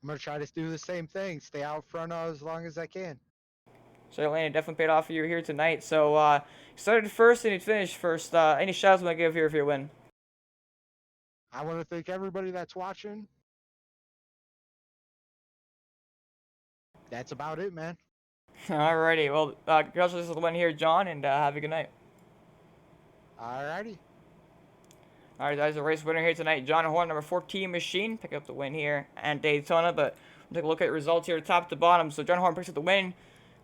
I'm going to try to do the same thing, stay out front as long as I can. Certainly, it definitely paid off for you here tonight. So, you started first and you finished first. Any shout-outs you want to give here for your win? I want to thank everybody that's watching. That's about it, man. Alrighty, well, congratulations on the win here, John, and have a good night. Alrighty. Alright, guys, the race winner here tonight, John Horn, number 14 machine, pick up the win here at Daytona. But we'll take a look at the results here, top to bottom. So John Horn picks up the win.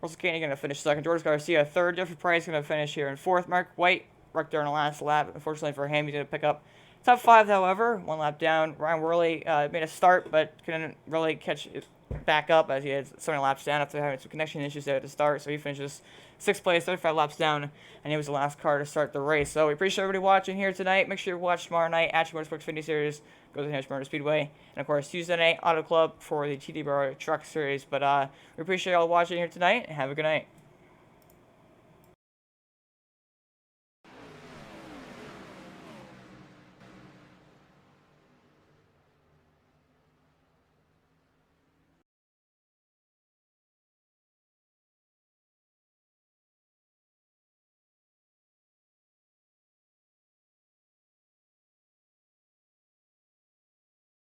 Russell Caney going to finish second. George Garcia third. Jeffrey Price going to finish here in fourth. Mark White wrecked there in the last lap. Unfortunately for him, he's going to pick up top 5, however. 1 lap down. Ryan Worley made a start, but couldn't really catch it back up as he had 7 laps down after having some connection issues there at the start. So he finishes 6th place, 35 laps down, and he was the last car to start the race. So we appreciate everybody watching here tonight. Make sure you watch tomorrow night at Motorsports Xfinity Series. Go to the Motor Speedway. And, of course, Tuesday night, Auto Club for the TD Bar Truck Series. But we appreciate y'all watching here tonight, and have a good night.